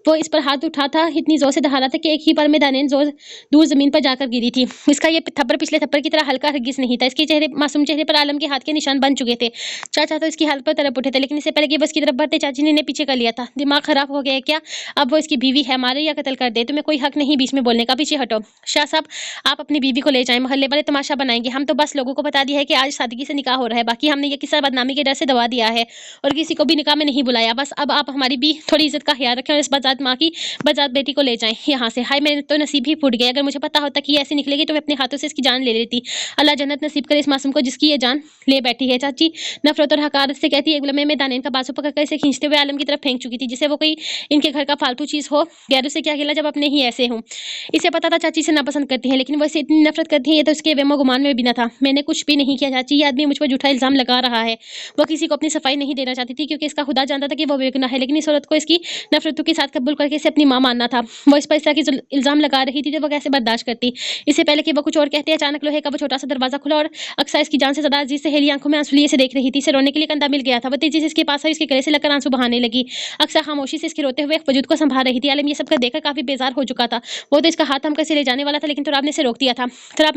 वो इस पर हाथ उठा था, इतनी जोर से दहाड़ा था कि एक ही पल में दानेन दूर जमीन पर जाकर गिरी थी। इसका ये थप्पड़ पिछले थप्पड़ की तरह हल्का हरगिज नहीं था। इसके मासूम चेहरे पर आलम के हाथ के निशान बन चुके थे। चाचा तो इसकी हालत पर तड़प उठे थे, लेकिन इससे पहले कि वो इसकी तरफ बढ़ते चाची ने इन्हें पीछे कर लिया था। दिमाग खराब हो गया है क्या? अब वो इसकी बीवी है, मारे या कत्ल कर दे, तुम्हें कोई हक नहीं बीच में बोलने का। पीछे हटो। शाह साहब, आप अपनी बीवी को ले जाएं, मोहल्ले वाले तमाशा बनाएंगे। हम तो बस लोगों को बता दिया है कि आज सादगी से निकाह हो रहा है, बाकी हमने ये किस्सा बदनामी के डर से दबा दिया है और किसी को भी निकाह में नहीं बुलाया। बस अब आप हमारी भी थोड़ी इज्जत का ख्याल रखें और इस बजात माँ की बजात बेटी को ले जाएं यहाँ से। हाय, मेरे तो नसीब ही फूट गया। अगर मुझे पता होता कि ऐसी निकलेगी तो मैं अपने हाथों से इसकी जान ले लेती। अल्लाह जन्नत नसीब करे इस मासूम को जिसकी ये जान ले बैठी है। चाची नफरत और हकारत से कहती है। एक लम्हे में दानेन का बाजू पकड़कर इसे खींचते हुए आलम की तरफ फेंक चुकी थी, जिसे वो कोई इनके घर का फालतू चीज हो। गैरों से क्या गिला जब अपने ही ऐसे हों। इसे पता था चाची से नापसंद करती है, लेकिन वो इसे इतनी नफरत करती है ये तो इसके वेमो गुमान में भी न था। मैंने कुछ भी नहीं किया चाची, ये आदमी मुझ पर झूठा इल्जाम लगा रहा है। वो किसी को अपनी सफाई नहीं देना चाहती थी, क्योंकि इसका खुदा जानता था कि वो बेगुनाह है, लेकिन इस औरत को इसकी नफरतों के साथ कबूल करके इसे अपनी मां मानना था। वो इस पर इस तरह की इल्जाम लगा रही थी तो वो कैसे बर्दाश्त करती। इससे पहले कि वो कुछ और कहते, अचानक लोहे का वो छोटा सा दरवाजा खुला और अक्सर इसकी जान से ज्यादा अजीज सहेली आंखों में आंसू लिए से देख रही थी। इसे रोने के लिए कंधा मिल गया था। वो तेजी से इसके पास आई, इसके गले से लगकर आंसू बहाने लगी। अक्सर खामोशी से इसके रोते हुए वजूद को संभाल रही थी। आलम ये सब देखकर काफी बेजार हो चुका था। वो तो इसका हाथ थमकर इसे ले जाने वाला था, लेकिन तुराब ने इसे रोक दिया था। तुराब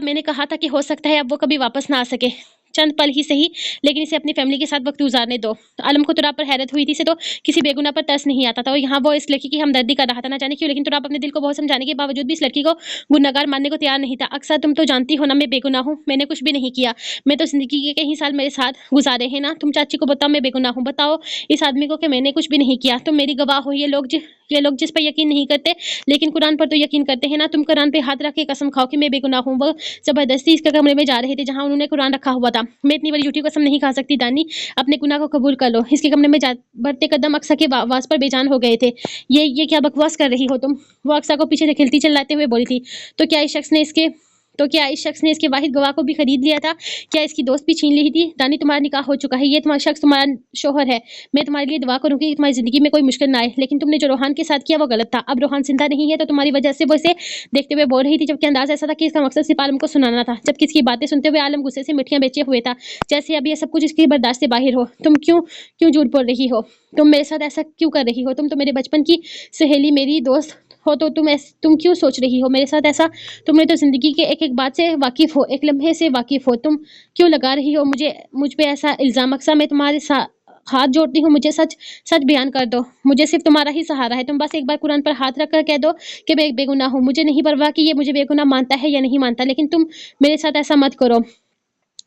मैंने कहा था कि हो सकता है अब वो कभी वापस ना आ सके, चंद पल ही सही, लेकिन इसे अपनी फैमिली के साथ वक्त गुजारने दो। आलम को तुराब पर हैरत हुई थी। इसे तो किसी बेगुनाह पर तरस नहीं आता था और यहाँ वो इस लड़की की हमदर्दी कर रहा था, ना जाने क्यों। लेकिन तुराब अपने दिल को बहुत समझाने के बावजूद भी इस लड़की को गुनहगार मानने को तैयार नहीं था। अक्सर तुम तो जानती हो ना मैं बेगुनाह हूँ, मैंने कुछ भी नहीं किया। मैं तो जिंदगी के कई साल मेरे साथ गुजारे हैं ना। तुम चाची को बताओ मैं बेगुनाह हूँ, बताओ इस आदमी को कि मैंने कुछ भी नहीं किया। तुम मेरी गवाह हो। ये लोग जिस पर यकीन नहीं करते लेकिन कुरान पर तो यकीन करते हैं ना। तुम कुरान पे हाथ रख के कसम खाओ कि मैं बेगुनाह हूँ। वो जबरदस्ती इसके कमरे में जा रहे थे जहाँ उन्होंने कुरान रखा हुआ था। मैं इतनी बड़ी झूठी कसम नहीं खा सकती दानी, अपने गुनाह को कबूल कर लो। इसके कमरे में बढ़ते कदम अक्सा के आवाज पर बेजान हो गए थे। ये क्या बकवास कर रही हो तुम? वो अक्सा को पीछे धकेलती चिल्लाते हुए बोली थी। तो क्या इस शख्स ने इसके वाहिद गवाह को भी खरीद लिया था? क्या इसकी दोस्त भी छीन ली थी? दानी, तुम्हारा निकाह हो चुका है, ये तुम्हारा शख्स तुम्हारा शोहर है। मैं तुम्हारे लिए दुआ करूंगी कि तुम्हारी जिंदगी में कोई मुश्किल ना आए, लेकिन तुमने जो रोहान के साथ किया वो गलत था। अब रोहान जिंदा नहीं है तो तुम्हारी वजह से वो इसे देखते हुए बोल रही थी, जबकि अंदाज ऐसा था कि इसका मकसद सिर्फ आलम को सुनाना था। जबकि इसकी बातें सुनते हुए आलम गुस्से से मिठियां बेचे हुए था, जैसे अब ये सब कुछ इसकी बर्दाश्त से बाहर हो। तुम क्यों क्यों झूठ बोल रही हो? तुम मेरे साथ ऐसा क्यों कर रही हो? तुम तो मेरे बचपन की सहेली, मेरी दोस्त हो, तो तुम क्यों सोच रही हो मेरे साथ ऐसा? तुमने तो जिंदगी के एक एक बात से वाकिफ हो, एक लम्हे से वाकिफ हो। तुम क्यों लगा रही हो मुझ पे ऐसा इल्जाम? अक्सा, मैं तुम्हारे हाथ जोड़ती हूँ, मुझे सच सच बयान कर दो। मुझे सिर्फ तुम्हारा ही सहारा है। तुम बस एक बार कुरान पर हाथ रख कर कह दो कि मैं एक बेगुनाह हूँ। मुझे नहीं परवाह कि ये मुझे बेगुनाह मानता है या नहीं मानता, लेकिन तुम मेरे साथ ऐसा मत करो,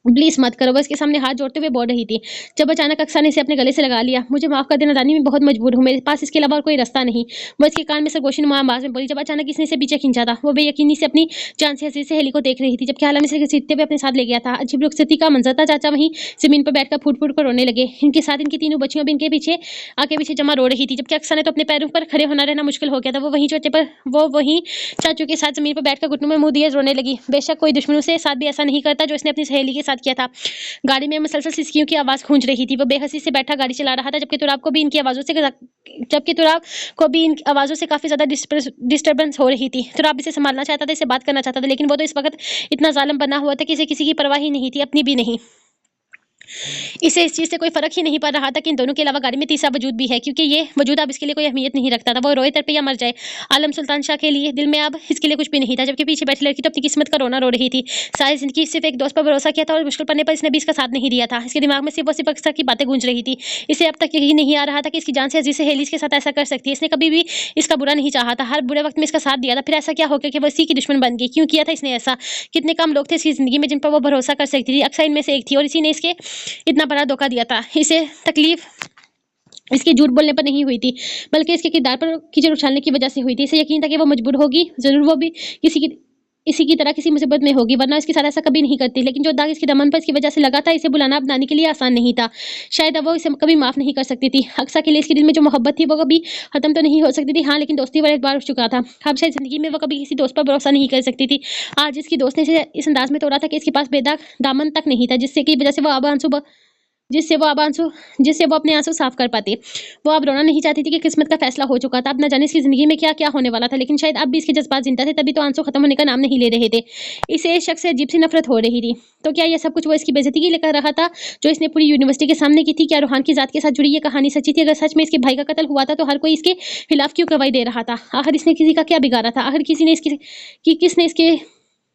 प्लीज मत करो। वो इसके सामने हाथ जोड़ते हुए बोल रही थी, जब अचानक अक्सा ने इसे अपने गले से लगा लिया। मुझे माफ कर देना दानी, मैं बहुत मजबूर हूँ, मेरे पास इसके अलावा और कोई रास्ता नहीं। वो इसके कान में सरगोशी नुमा आवाज में बोली, जब अचानक इसने इसे पीछे खींचा था। वो बेयकीनी से अपनी जान से हंसी से हेली को देख रही थी, जबकि आलम इसे घसीटते हुए अपने साथ ले गया था। अजीब रुखसती का मंजर था। चाचा वहीं जमीन पर बैठकर फूट फूट कर रोने लगे। इनके साथ इनकी तीनों बच्चियां भी इनके पीछे जमा रो रही थी, जबकि अक्सा ने तो अपने पैरों पर खड़े होना रहना मुश्किल हो गया था। वो वहीं चाचू के साथ जमीन पर बैठकर घुटनों में मुंह दिए रोने लगी। बेशक कोई दुश्मनों से साथ भी ऐसा नहीं करता जो इसने अपनी सहेली के साथ किया था। गाड़ी में मुसलसल सिसकियों की आवाज गूंज रही थी। वो बेहसी से बैठा गाड़ी चला रहा था, जबकि तुराब को भी इन आवाजों से काफी ज्यादा डिस्टर्बेंस हो रही थी। तुराब इसे संभालना चाहता था, इसे बात करना चाहता था, लेकिन वो तो इस वक्त इतना जालिम बना हुआ था कि इसे किसी की परवाह ही नहीं थी, अपनी भी नहीं। इसे इस चीज से कोई फर्क ही नहीं पड़ रहा था कि इन दोनों के अलावा गाड़ी में तीसरा वजूद भी है, क्योंकि ये वजूद अब इसके लिए कोई अहमियत नहीं रखता था। वो रोए तड़पे या मर जाए, आलम सुल्तान शाह के लिए दिल में अब इसके लिए कुछ भी नहीं था। जबकि पीछे बैठी लड़की तो अपनी किस्मत का रोना रो रही थी। सारी जिंदगी सिर्फ एक दोस्त पर भरोसा किया था और मुश्किल पड़ने पर इसने भी इसका साथ नहीं दिया था। इसके दिमाग में सिर्फ अक्सर की बातें गूंज रही थी। इसे अब तक यही नहीं आ रहा था कि इसकी जान से अजीज सहेली के साथ ऐसा कर सकती है। इसने कभी भी इसका बुरा नहीं चाहा था, हर बुरे वक्त में इसका साथ दिया था। फिर ऐसा क्या हो गया कि वो इसी की दुश्मन बन गई? क्यों किया था इसने ऐसा? कितने कम लोग थे इसकी जिंदगी में जिन पर वो भरोसा कर सकती थी? अक्सर इनमें से एक थी, और इसी ने इसके इतना बड़ा धोखा दिया था। इसे तकलीफ इसके झूठ बोलने पर नहीं हुई थी, बल्कि इसके किरदार पर कीचड़ उछालने की वजह से हुई थी। इसे यकीन था कि वो मजबूर होगी जरूर, वो भी इसी की तरह किसी मुसीबत में होगी, वरना इसके साथ ऐसा कभी नहीं करती। लेकिन जो दाग इसके दमन पर इसकी वजह से लगा था, इसे बुलाना अब नानी के लिए आसान नहीं था। शायद अब वो इसे कभी माफ नहीं कर सकती थी। अक्सा के लिए इसके दिल में जो मोहब्बत थी वो कभी खत्म तो नहीं हो सकती थी, हाँ, लेकिन दोस्ती वाला एक बार उठ चुका था। अब शायद जिंदगी में वो कभी किसी दोस्त पर भरोसा नहीं कर सकती थी। आज इसकी दोस्त ने इसे इस अंदाज में तोड़ा था कि इसके पास बेदाग दामन तक नहीं था, जिससे की वजह से जिससे वो अपने आंसू साफ कर पाती। वो अब रोना नहीं चाहती थी कि किस्मत का फैसला हो चुका था। अब न जाने इसकी जिंदगी में क्या क्या होने वाला था, लेकिन शायद अब भी इसके जज्बात जिंदा थे, तभी तो आंसू खत्म होने का नाम नहीं ले रहे थे। इसे इस शख्स से अजीब सी नफरत हो रही थी। तो क्या यह सब कुछ वो इसकी बेइज्जती के लिए कर रहा था जो इसने पूरी यूनिवर्सिटी के सामने की थी? क्या रूहान की जात के साथ जुड़ी ये कहानी सच्ची थी? अगर सच में इसके भाई का कत्ल हुआ था तो हर कोई इसके खिलाफ क्यों गवाही दे रहा था? आखिर इसने किसी का क्या बिगाड़ा था? आखिर किसने इसके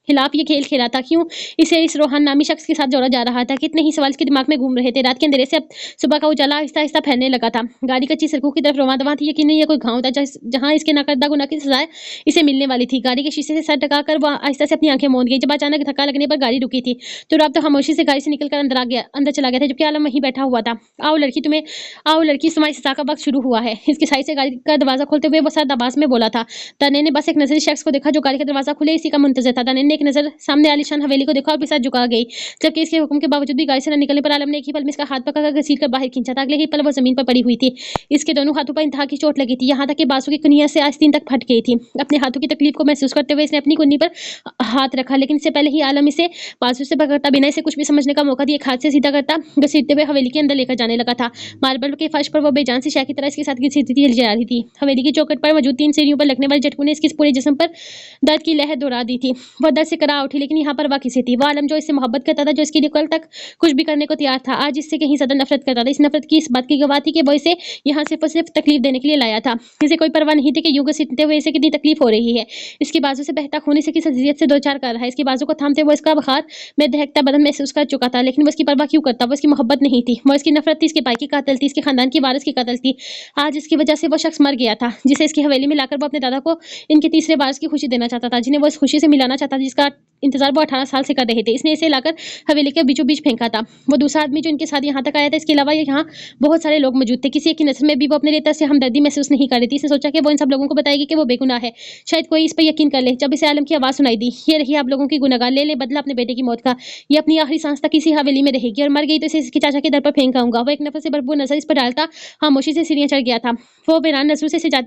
खिलाफ ये खेल खेला था? क्यों इसे इस रोहान नामी शख्स के साथ जोड़ा जा रहा था? कितने ही सवाल इसके दिमाग में घूम रहे थे। रात के अंधेरे से अब सुबह का उजाला आहिस्ता आहिस्ता फैलने लगा था। गाड़ी कच्ची सड़कों की तरफ रवां दवां थी। यकीन नहीं, ये कोई गांव था जहां इसके नाकर्दा गुनाह की सजाए इसे मिलने वाली थी। गाड़ी के शीशे से सर टकाकर वो आहिस्ता से अपनी आंखें मूंद गई, जब अचानक धक्का लगने पर गाड़ी रुकी थी। तो अब तो खामोशी से गाड़ी से निकलकर अंदर चला गया था, जबकि आलम वहीं बैठा हुआ था। आओ लड़की, तुम्हारी सजा का वक्त शुरू हुआ है। इसके साइड से गाड़ी का दरवाजा खोलते हुए वो सर दबास में बोला था। दानिश ने बस एक नजर शख्स को देखा जो गाड़ी का दरवाजा खुले इसी का मुंतजर था। दानिश ने एक नजर सामने आलीशान हवेली को देखा और भी सर झुका गई, जबकि इसके हुक्म के बावजूद भी गाड़ी से न निकलने पर आलम ने एक ही पल में इसका हाथ पकड़कर घसीट कर बाहर खींचा था। अगले ही पल वो जमीन पर पड़ी हुई थी। इसके दोनों हाथों पर इंतहा की चोट लगी थी, यहाँ तक कि बाजू की कुनिया से आस्तीन तक फट गई थी। अपने हाथों की तकलीफ को महसूस करते हुए इसने अपनी कुन्नी पर हाथ रखा, लेकिन इससे पहले ही आलम इसे बाजू से पकड़ता, बिना इसे कुछ भी समझने का मौका दिए, एक हाथ से सीधा करता घसीटते हुए हवेली के अंदर लेकर जाने लगा था। मार्बल के फर्श पर वो बेजान सी शय की तरह इसके साथ घसीटती जा रही थी। हवेली की चौखट पर मौजूद 3 सीढ़ियों पर लगने वाले झटकों ने इसके पूरे जिस्म पर दर्द की लहर दौड़ा दी थी। वो दर्द से करा उठी, लेकिन यहाँ पर वह किसी थी। वो आलम जो इससे मोहब्बत करता था, जो इसके लिए कल तक कुछ भी करने को तैयार था, आज इससे कहीं ज्यादा नफरत करता था। इस नफरत की इस बात की गवाह थी कि वो इसे यहाँ सिर्फ और सिर्फ तकलीफ देने के लिए लाया था। इसे कोई परवाह नहीं थी कि यूं घसीटते हुए इसे कितनी तकलीफ हो रही है। इसकी बाजू से बहता खून इसे किस अजियत से दो चार कर रहा है। इसकी बाजू को थामते हुए इसका बुखार में दहकता बदन महसूस कर चुका था, लेकिन वो इसकी परवाह क्यों करता? वो इसकी मोहब्बत नहीं थी, वो इसकी नफरत थी। इसके भाई की कातिल थी, इसके खानदान की वारिस की कातिल थी। आज इसकी वजह से वो शख्स मर गया था, जिसे इसकी हवेली में लाकर वो अपने दादा को इनके तीसरे वारिस की खुशी देना चाहता था, जिन्हें वो इस खुशी से मिलाना चाहता था, जिसका इंतजार वो 18 साल से कर रहे थे। इसने इसे लाकर हवेली के बीचों बीच फेंका था। वो दूसरा आदमी जो इनके साथ यहाँ तक आया था, इसके अलावा यहाँ बहुत सारे लोग मौजूद थे। किसी एक की नज़र में भी वो अपने लिए तरस से हमदर्दी महसूस नहीं कर रही थी। इसने सोचा कि वो इन सब लोगों को बताएगी कि वो बेगुनाह है, शायद कोई इस पर यकीन कर ले। जब इसे आलम की आवाज़ सुनाई दी, ये रही आप लोगों की गुनहगार, ले ले बदला अपने बेटे की मौत का। ये अपनी आखिरी सांस तक इसी हवेली में रहेगी और मर गई तो इसे इसके चाचा के दर पर फेंक आऊंगा। वो एक नफरत से भरपूर नजर इस पर डालता खामोशी से सीढ़ियां चढ़ गया था। वो बेरान नजरों से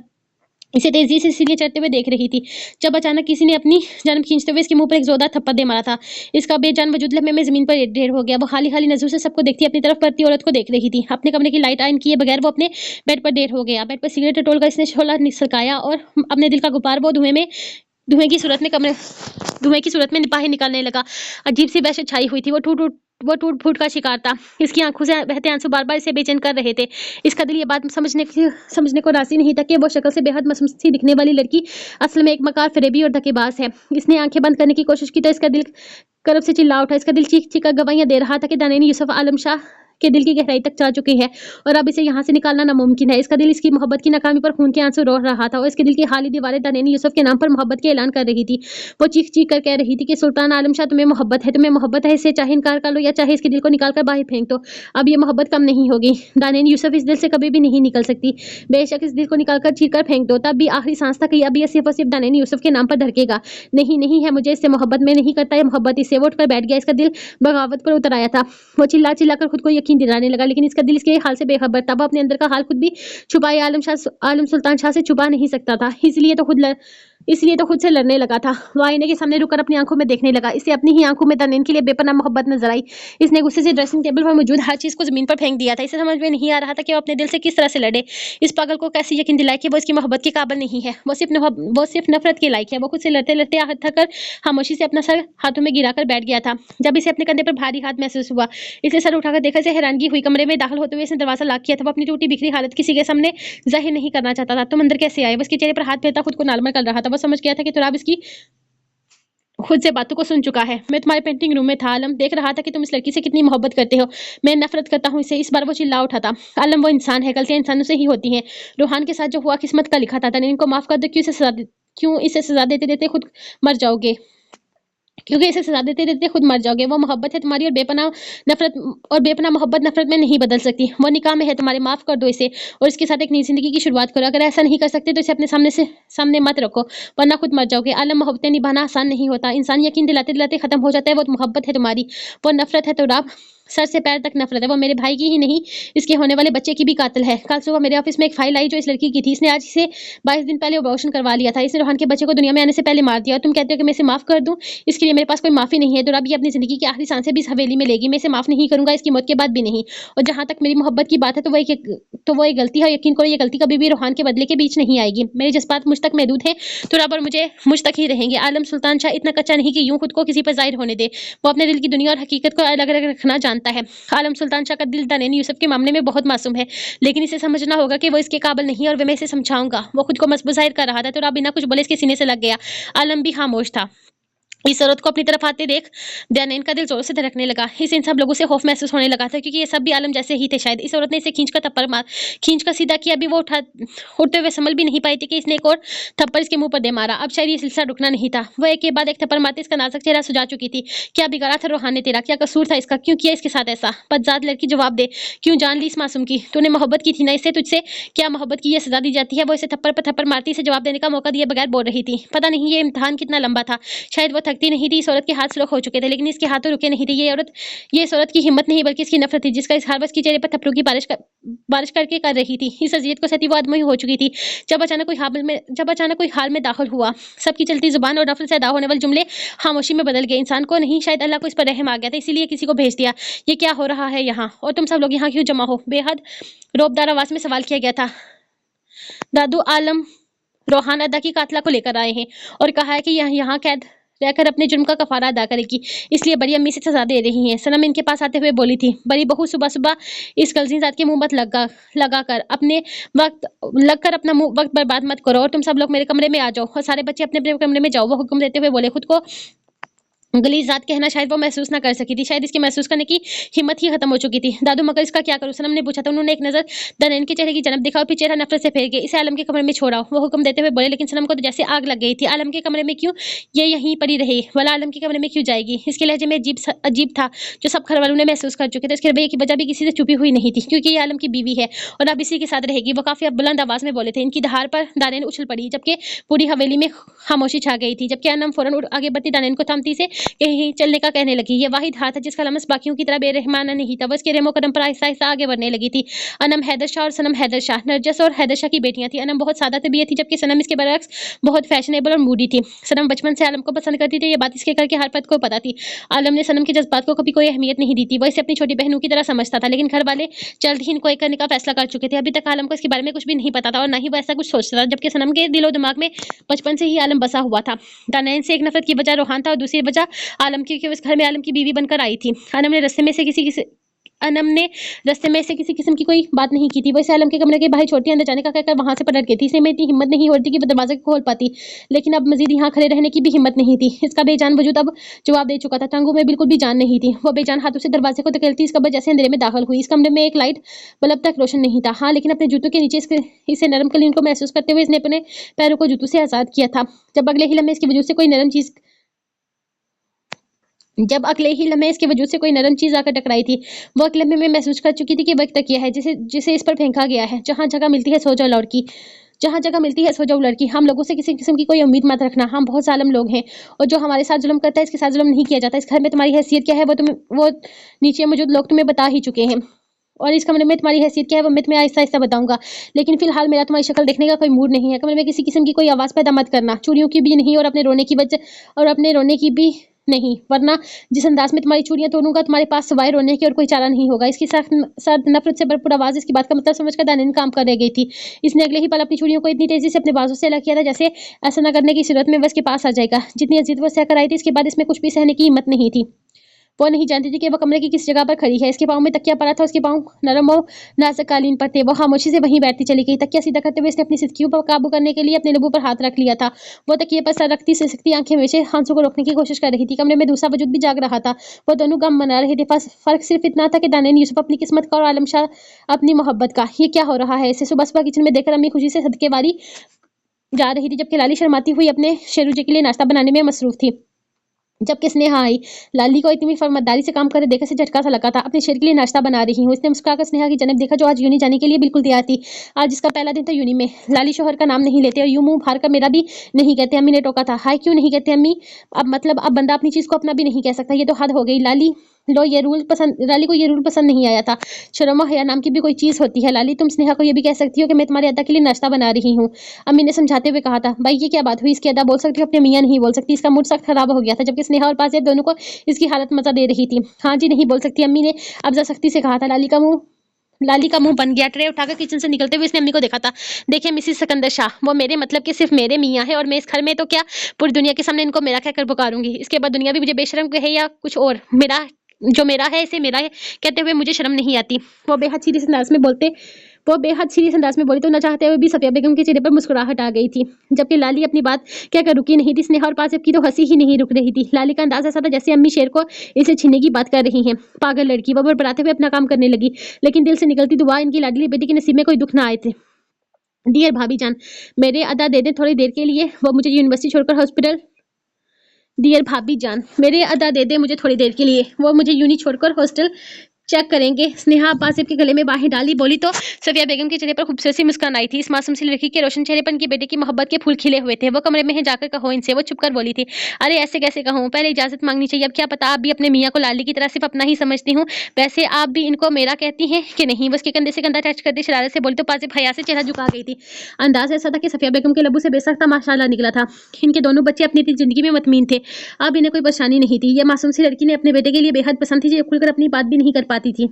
इसे तेजी से सीढ़ियां चढ़ते हुए देख रही थी, जब अचानक किसी ने अपनी जान खींचते हुए इसके मुंह पर एक जोरदार थप्पड़ दे मारा था। इसका बेजान वजूद लम्हे में जमीन पर ढेर हो गया। वो हाली हाली नजरों से सबको देखती अपनी तरफ बढ़ती औरत को देख रही थी। अपने कमरे की लाइट ऑन किए बगैर वो अपने बेड पर ढेर हो गया। बेड पर सिगरेट टोल कर इसने शोला निसकाया और अपने दिल का गुब्बार वो धुएं की सूरत में बाहर निकालने लगा। अजीब सी वहशत छाई हुई थी। वो टूट फूट का शिकार था। इसकी आंखों से बहते आंसू बार बार इसे बेचैन कर रहे थे। इसका दिल ये बात समझने को राजी नहीं था कि वो शक्ल से बेहद मासूम सी दिखने वाली लड़की असल में एक मकार, फरेबी और धोखेबाज है। इसने आंखें बंद करने की कोशिश की तो इसका दिल करब से चिल्ला उठा। इसका दिल चीख चीख कर गवाहियां दे रहा था कि दानिनी यूसुफ आलम शाह के दिल की गहराई तक जा चुकी है और अब इसे यहाँ से निकालना नामुमकिन है। इसका दिल इसकी मोहब्बत की नाकामी पर खून के आंसू रो रहा था और इसके दिल की खाली दीवारें दानिनी यूसुफ के नाम पर मोहब्बत के ऐलान कर रही थी। वो चीख चीख कर कह रही थी कि सुल्तान आलम शाह, तुम्हें मोहब्बत है, इससे चाहे इनकार कर लो या चाहे इसके दिल को निकाल कर बाहर फेंक दो, अब ये मोहब्बत कम नहीं होगी। दानिनी यूसुफ इस दिल से कभी भी नहीं निकल सकती। बेशक इस दिल को निकाल कर चीर कर फेंक दो, तब भी आखिरी सांस तक अब ये सिर्फ और सिर्फ दानिनी यूसुफ के नाम पर धड़केगा। नहीं नहीं है, मुझे इससे मोहब्बत में नहीं करता ये मोहब्बत। इससे वो उठकर बैठ गया। इसका दिल बगावत पर उतर आया था। वो चिल्ला चिल्ला कर खुद को यकीन दिलाने लगा, लेकिन इसका दिल इसके हाल से बेखबर था। वो अपने अंदर का हाल खुद भी छुपाए आलम सुल्तान शाह से छुपा नहीं सकता था। इसलिए तो खुद से लड़ने लगा था। वो आईने के सामने रुककर अपनी आंखों में देखने लगा। इसे अपनी ही आंखों में दानिन के लिए बेपनाह मोहब्बत नजर आई। इसने गुस्से से ड्रेसिंग टेबल पर मौजूद हर चीज को जमीन पर फेंक दिया था। इसे समझ में नहीं आ रहा था कि वो अपने दिल से किस तरह से लड़े। इस पागल को कैसे यकीन दिलाए कि वो इसकी मोहब्बत के काबिल नहीं है। वो सिर्फ नफरत के लायक है। वो खुद से लड़ते लड़ते थक कर खामोशी से अपना सर हाथों में गिराकर बैठ गया था। जब इसे अपने कंधे पर भारी हाथ महसूस हुआ, इसे सर उठाकर देखा। इसे हैरानगी हुई। कमरे में दाखिल होते हुए इसने दरवाजा लॉक किया था। वो अपनी टूटी बिखरी हालत किसी के सामने जाहिर नहीं करना चाहता था। तुम अंदर कैसे आए? वो उसके चेहरे पर हाथ फेरता खुद को नॉर्मल कर रहा था। वो समझ गया था कि तुराब इसकी खुद से बातों को सुन चुका है। मैं तुम्हारे पेंटिंग रूम में था आलम, देख रहा था कि तुम इस लड़की से कितनी मोहब्बत करते हो। मैं नफरत करता हूँ इसे। इस बार वो चिल्ला उठा था। आलम, वो इंसान है, गलतियां इंसानों से ही होती हैं। रोहान के साथ जो हुआ किस्मत का लिखा था। इनको माफ कर दो। क्यों इसे सजा देते देते खुद मर जाओगे? क्योंकि इसे सजा देते देते खुद मर जाओगे। वो मोहब्बत है तुम्हारी और बेपनाह मोहब्बत नफरत में नहीं बदल सकती। वो निकाह में है तुम्हारे, माफ कर दो इसे और इसके साथ एक नई जिंदगी की शुरुआत करो। अगर ऐसा नहीं कर सकते तो इसे अपने सामने मत रखो, वरना खुद मर जाओगे। आलम, मोहब्बतें निभाना आसान नहीं होता। इंसान यकीन दिलाते दिलाते खत्म हो जाता है। वो मोहब्बत है तुम्हारी, वो नफरत है तो राब सर से पैर तक नफरत है। वो मेरे भाई की ही नहीं, इसके होने वाले बच्चे की भी कातिल है। कल सुबह मेरे ऑफिस में एक फाइल आई जो इस लड़की की थी। इसने आज इसे 22 दिन पहले अबॉर्शन करवा लिया था। इसने रोहान के बच्चे को दुनिया में आने से पहले मार दिया और तुम कहते हो कि मैं इसे माफ कर दूं? इसके लिए मेरे पास कोई माफी नहीं है। तो अब ये अपनी जिंदगी की आखिरी सांसें भी इस हवेली में लेगी। मैं इसे माफ नहीं करूंगा, इसकी मौत के बाद भी नहीं। और जहां तक मेरी मोहब्बत की बात है तो वो एक गलती है। यकीन करो ये गलती कभी भी रोहान के बदले के बीच नहीं आएगी। मेरे जज्बात मुझ तक महदूद है तो रब और मुझ तक ही रहेंगे। आलम सुल्तान शाह इतना कच्चा नहीं कि यूं खुद को किसी पर जाहिर होने दे। वो अपने दिल की दुनिया और हकीकत को अलग अलग रखना जानता है। आलम सुल्तान शाह का दिल दानिनी यूसुफ के मामले में बहुत मासूम है, लेकिन इसे समझना होगा कि वो इसके काबिल नहीं और मैं इसे समझाऊंगा। वो खुद को मजबूत जाहिर कर रहा था तो रब बिना कुछ बोले इसके सीने से लग गया। आलम भी खामोश था। इस औरत को अपनी तरफ आते देख दानिन का दिल जोर से धड़कने लगा। इसे इन सब लोगों से खौफ महसूस होने लगा था, क्योंकि ये सब भी आलम जैसे ही थे। शायद इस औरत ने इसे खींचकर सीधा किया। अभी वो उठते हुए संभल भी नहीं पाई थी कि इसने एक और थप्पड़ इसके मुंह पर दे मारा। अब शायद ये सिलसिला रुकना नहीं था। वो एक के बाद एक थप्पड़ मारते इसका नाजुक चेहरा सुजा चुकी थी। क्या बिगाड़ा था रोहान ने तेरा? क्या कसूर था इसका? क्यों किया इसके साथ ऐसा? बदजात लड़की, जवाब दे। क्यों जान ली इस मासूम की? तूने मोहब्बत की थी ना इससे? तुझसे क्या मोहब्बत की ये सजा दी जाती है? वो इसे थप्पड़ पर थप्पड़ मारती इसे जवाब देने का मौका दिए बगैर बोल रही थी। पता नहीं ये इम्तिहान कितना लंबा था। शायद वो थकती नहीं थी। इस औरत के हाथ स्लो हो चुके थे, लेकिन इसके हाथों रुके नहीं थे। ये इस औरत की हिम्मत नहीं बल्कि इसकी नफरत थी, जिसका इस हार्बस की चेहरे पर थप्पड़ों की बारिश करके कर रही थी। इस अजियत को सहती वो आदमी हो चुकी थी जब अचानक कोई हाल में दाखिल हुआ। सबकी चलती जुबान और नफरत से अदा होने वाले जुमले खामोशी में बदल गए। इंसान को नहीं, शायद अल्लाह को इस पर रहम आ गया था, इसीलिए किसी को भेज दिया। ये क्या हो रहा है यहाँ? और तुम सब लोग यहाँ क्यों जमा हो? बेहद रौबदार आवाज में सवाल किया गया था। दादू आलम रोहान अदा की कातला को लेकर आए हैं और कहा है कि यहाँ कैद रहकर अपने जुर्म का कफारा अदा करेगी, इसलिए बड़ी अम्मी से सजा दे रही हैं। सनम इनके पास आते हुए बोली थी, बड़ी बहू सुबह सुबह इस कलजीजात के मुंह मत लगा कर अपना वक्त बर्बाद मत करो और तुम सब लोग मेरे कमरे में आ जाओ और सारे बच्चे अपने अपने कमरे में जाओ। वो हुक्म देते हुए बोले। खुद को गलीज़ ज़ात कहना शायद वो महसूस ना कर सकी थी। शायद इसके महसूस करने की हिम्मत ही खत्म हो चुकी थी। दादू मगर इसका क्या करूँ? सनम ने पूछा तो उन्होंने एक नज़र दानैन के चेहरे की जानब देखा और फिर चेहरा नफरत से फेर गया। इसे आलम के कमरे में छोड़ाओ, वो हुक्म देते हुए बोले, लेकिन सनम को तो जैसे आग लग गई थी। आलम के कमरे में क्यों? ये यहीं पड़ी रही, भला आलम के कमरे में क्यों जाएगी? इसके लहजे में अजीब था, जो सब घर वालों ने महसूस कर चुके थे। इसके रवैये की वजह भी किसी से छुपी हुई नहीं थी, क्योंकि ये आलम की बीवी है और अब इसी के साथ रहेगी। वो काफ़ी बुलंद आवाज़ में बोले थे। इनकी दहाड़ पर दानैन उछल पड़ी, जबकि पूरी हवेली में खामोशी छा गई थी। जबकि अनम फौरन आगे बढ़ती दानैन को थामती से कहीं चलने का कहने लगी। ये वाहिद हाथ था जिसका लमस बाकियों की तरह बेरहमाना नहीं था। वो इसके रेमो कदम पर आहिस्ता आहिस्ता आगे बढ़ने लगी थी। अनम हैदर शाह और सनम हैदर शाह नरजस और हैदर शाह की बेटियां थी। अनम बहुत सादा तबीयत थी, जबकि सनम इसके बरक्स बहुत फैशनेबल और मूडी थी। सनम बचपन से आलम को पसंद करती थी, ये बात इसके घर के हर फर्द को पता थी। आलम ने सनम के जज्बात को कभी कोई अहमियत नहीं दी थी। वो इसे अपनी छोटी बहनों की तरह समझता था, लेकिन घर वाले जल्द ही इनको एक करने का फैसला कर चुके थे। अभी तक आलम को इसके बारे में कुछ भी नहीं पता था और ना ही वो ऐसा कुछ सोचता था, जबकि सनम के दिलो दिमाग में बचपन से ही आलम बसा हुआ था। दानैन से एक नफरत की वजह रोहान था और दूसरी वजह आलम की, कि उस घर में आलम की बीवी बनकर आई थी। अनम ने रास्ते में से किसी किस्म की कोई बात नहीं की थी। वो इसे आलम के कमरे के बाहर छोटी अंदर जाने का कहकर वहां से पलट गई थी। इसे में इतनी हिम्मत नहीं होती कि वो दरवाजे को खोल पाती, लेकिन अब मजीद यहाँ खड़े रहने की भी हिम्मत नहीं थी। इसका बेजान वजूद अब जवाब दे चुका था। टांगों में बिल्कुल भी जान नहीं थी। वो बेजान हाथों से दरवाजे को धकेलती इस कब्र जैसे अंधेरे में दाखिल हुई। इस कमरे में एक लाइट बल्ब तक रोशन नहीं था। हाँ, लेकिन अपने जूतों के नीचे इसे नरम कलीन को महसूस करते हुए इसने अपने पैरों को जूतों से आजाद किया था। जब अगले ही लम्हे इसके वजूद से कोई नरम चीज आकर टकराई थी। वो अगले लम्हे में महसूस कर चुकी थी कि वो एक तकिया है जिसे जिसे इस पर फेंका गया है। जहाँ जगह मिलती है सो जाओ लड़की, जहाँ जगह मिलती है सो जाओ लड़की। हम लोगों से किसी किस्म की कोई उम्मीद मत रखना। हम बहुत जालिम लोग हैं और जो हमारे साथ जुल्म करता है इसके साथ जुल्म नहीं किया जाता। इस घर में तुम्हारी हैसियत क्या है वो नीचे मौजूद लोग तुम्हें बता ही चुके हैं, और इस कमरे में तुम्हारी हैसियत क्या है वो मैं तुम्हें आहिस्ता आहिस्ता बताऊंगा। लेकिन फिलहाल मेरा तुम्हारी शक्ल देखने का कोई मूड नहीं है। कमरे में किसी किस्म की कोई आवाज़ पैदा मत करना, चूड़ियों की भी नहीं और अपने रोने की भी नहीं, वरना जिस अंदाज में तुम्हारी चूड़ियां तोड़ूंगा तुम्हारे पास सवाए रोने की और कोई चारा नहीं होगा। इसकी सख्त नफरत से भरपूर आवाज़ इसकी बात का मतलब समझकर दानिन काम कर रह गई थी। इसने अगले ही पल अपनी चूड़ियों को इतनी तेजी से अपने बाजू से अलग किया था जैसे ऐसा न करने की सूरत में वो इसके पास आ जाएगा। जितनी अजीत वो सहकर आई थी, इसके बाद इसमें कुछ भी सहने की हिम्मत नहीं थी। वो नहीं जानती थी कि वो कमरे की किस जगह पर खड़ी है। इसके पाँव में तकिया पड़ा था, उसके पाँव नरम और नाजुक कालीन पर थे। वो खामोशी से वहीं बैठती चली गई। तकिया सीधा करते हुए इसने अपनी सिसकियों पर काबू करने के लिए अपने लबों पर हाथ रख लिया था। वो तकिए पर सर रखती सिसकती आंखें में से आंसू को रोकने की कोशिश कर रही थी। कमरे में दूसरा वजूद भी जाग रहा था। वो दोनों गम मना रहे थे। फर्क सिर्फ इतना था कि दानिन यूसुफ अपनी किस्मत का और आलम शाह अपनी मोहब्बत का। ये क्या हो रहा है? इसे सुबह सुबह किचन में देखकर अम्मी खुशी से सदके वारी जा रही थी, जबकि लाली शर्माती हुई अपने शेरूजी के लिए नाश्ता बनाने में मसरूफ थी। जबकि स्नेहा आई। लाली को इतनी फर्मदारी से काम करते देखकर से झटका सा लगा था। अपने शेर के लिए नाश्ता बना रही हूँ। इसने मुस्कुराकर स्नेहा की जन्म देखा, जो आज यूनी जाने के लिए बिल्कुल तैयार थी। आज इसका पहला दिन था यूनी में। लाली शोहर का नाम नहीं लेते और यूं मुंह फाड़ कर मेरा भी नहीं कहते। अम्मी ने टोका था। हाय, क्यों नहीं कहते अम्मी? अब बंदा अपनी चीज को अपना भी नहीं कह सकता। ये तो हद हो गई। लाली को ये रूल पसंद नहीं आया था। शर्म और हया नाम की भी कोई चीज होती है। लाली, तुम स्नेहा को ये भी कह सकती हो कि मैं तुम्हारे अदा के लिए नाश्ता बना रही हूँ। अम्मी ने समझाते हुए कहा था। भाई, ये क्या बात हुई? इसके अदा बोल सकती हो, अपने मियाँ नहीं बोल सकती। इसका मूड सख्त खराब हो गया था, जबकि स्नेहा और पासेब दोनों को इसकी हालत मजा दे रही थी। हाँ जी, नहीं बोल सकती, अम्मी ने अफजा सख्ती से कहा था। लाली का मुंह बन गया। ट्रे उठाकर किचन से निकलते हुए इसने अम्मी को देखा था। देखिए मिसिस सिकंदर शाह, वो मेरे मतलब कि सिर्फ मेरे मियाँ है और मैं इस घर में तो क्या पूरी दुनिया के सामने इनको मेरा कहकर पुकारूंगी। इसके बाद दुनिया भी मुझे बेशरम कहे या कुछ और, मेरा है इसे मेरा है कहते हुए मुझे शर्म नहीं आती। वो बेहद सीरियस अंदाज में बोली तो न चाहते हुए भी सफिया बेगम के चेहरे पर मुस्कुराहट आ गई थी, जबकि लाली अपनी बात कहकर रुकी नहीं थी। स्नेहा और पासिब की तो हंसी ही नहीं रुक रही थी। लाली का अंदाज ऐसा था जैसे अम्मी शेर को इसे छीनने की बात कर रही हैं। पागल लड़की, वो बड़बड़ाते हुए अपना काम करने लगी, लेकिन दिल से निकलती दुआ इनकी लाडली बेटी के नसीब में कोई दुख ना आए थे। डियर भाभी जान, मेरे अदा दे दें थोड़ी देर के लिए, वो मुझे यूनिवर्सिटी छोड़कर हॉस्पिटल डियर भाभी जान, मेरे अदा दे दे मुझे थोड़ी देर के लिए, वो मुझे यूनी छोड़कर हॉस्टल चेक करेंगे। स्नेहा पासिब के गले में बाहें डाली, बोली तो सफिया बेगम के चेहरे पर खूबसूरत सी मुस्कान आई थी। इस मासूम सी लड़की के रोशन चेहरे पर इनकी बेटे की मोहब्बत के फूल खिले हुए थे। वो कमरे में है, जाकर कहो इनसे। वो छुपकर बोली थी। अरे ऐसे कैसे कहूँ, पहले इजाजत मांगनी चाहिए। अब क्या पता आप भी अपने मियाँ को लाली की तरह सिर्फ अपना ही समझती हूँ। वैसे आप भी इनको मेरा कहती हैं कि नहीं? वो उसके कंधे से कंधा टच करती शरारत से बोली तो पासिब हया से चेहरा झुका गई थी। अंदाज ऐसा था कि सफिया बेगम के लबू से बेसख्ता माशाल्लाह निकला था। इनके दोनों बच्चे अपनी जिंदगी में मतमीन थे। अब इन्हें कोई परेशानी नहीं थी। यह मासूम सी लड़की ने अपने बेटे के लिए बेहद पसंद थी, जो खुलकर अपनी बात भी नहीं कर पाती थी।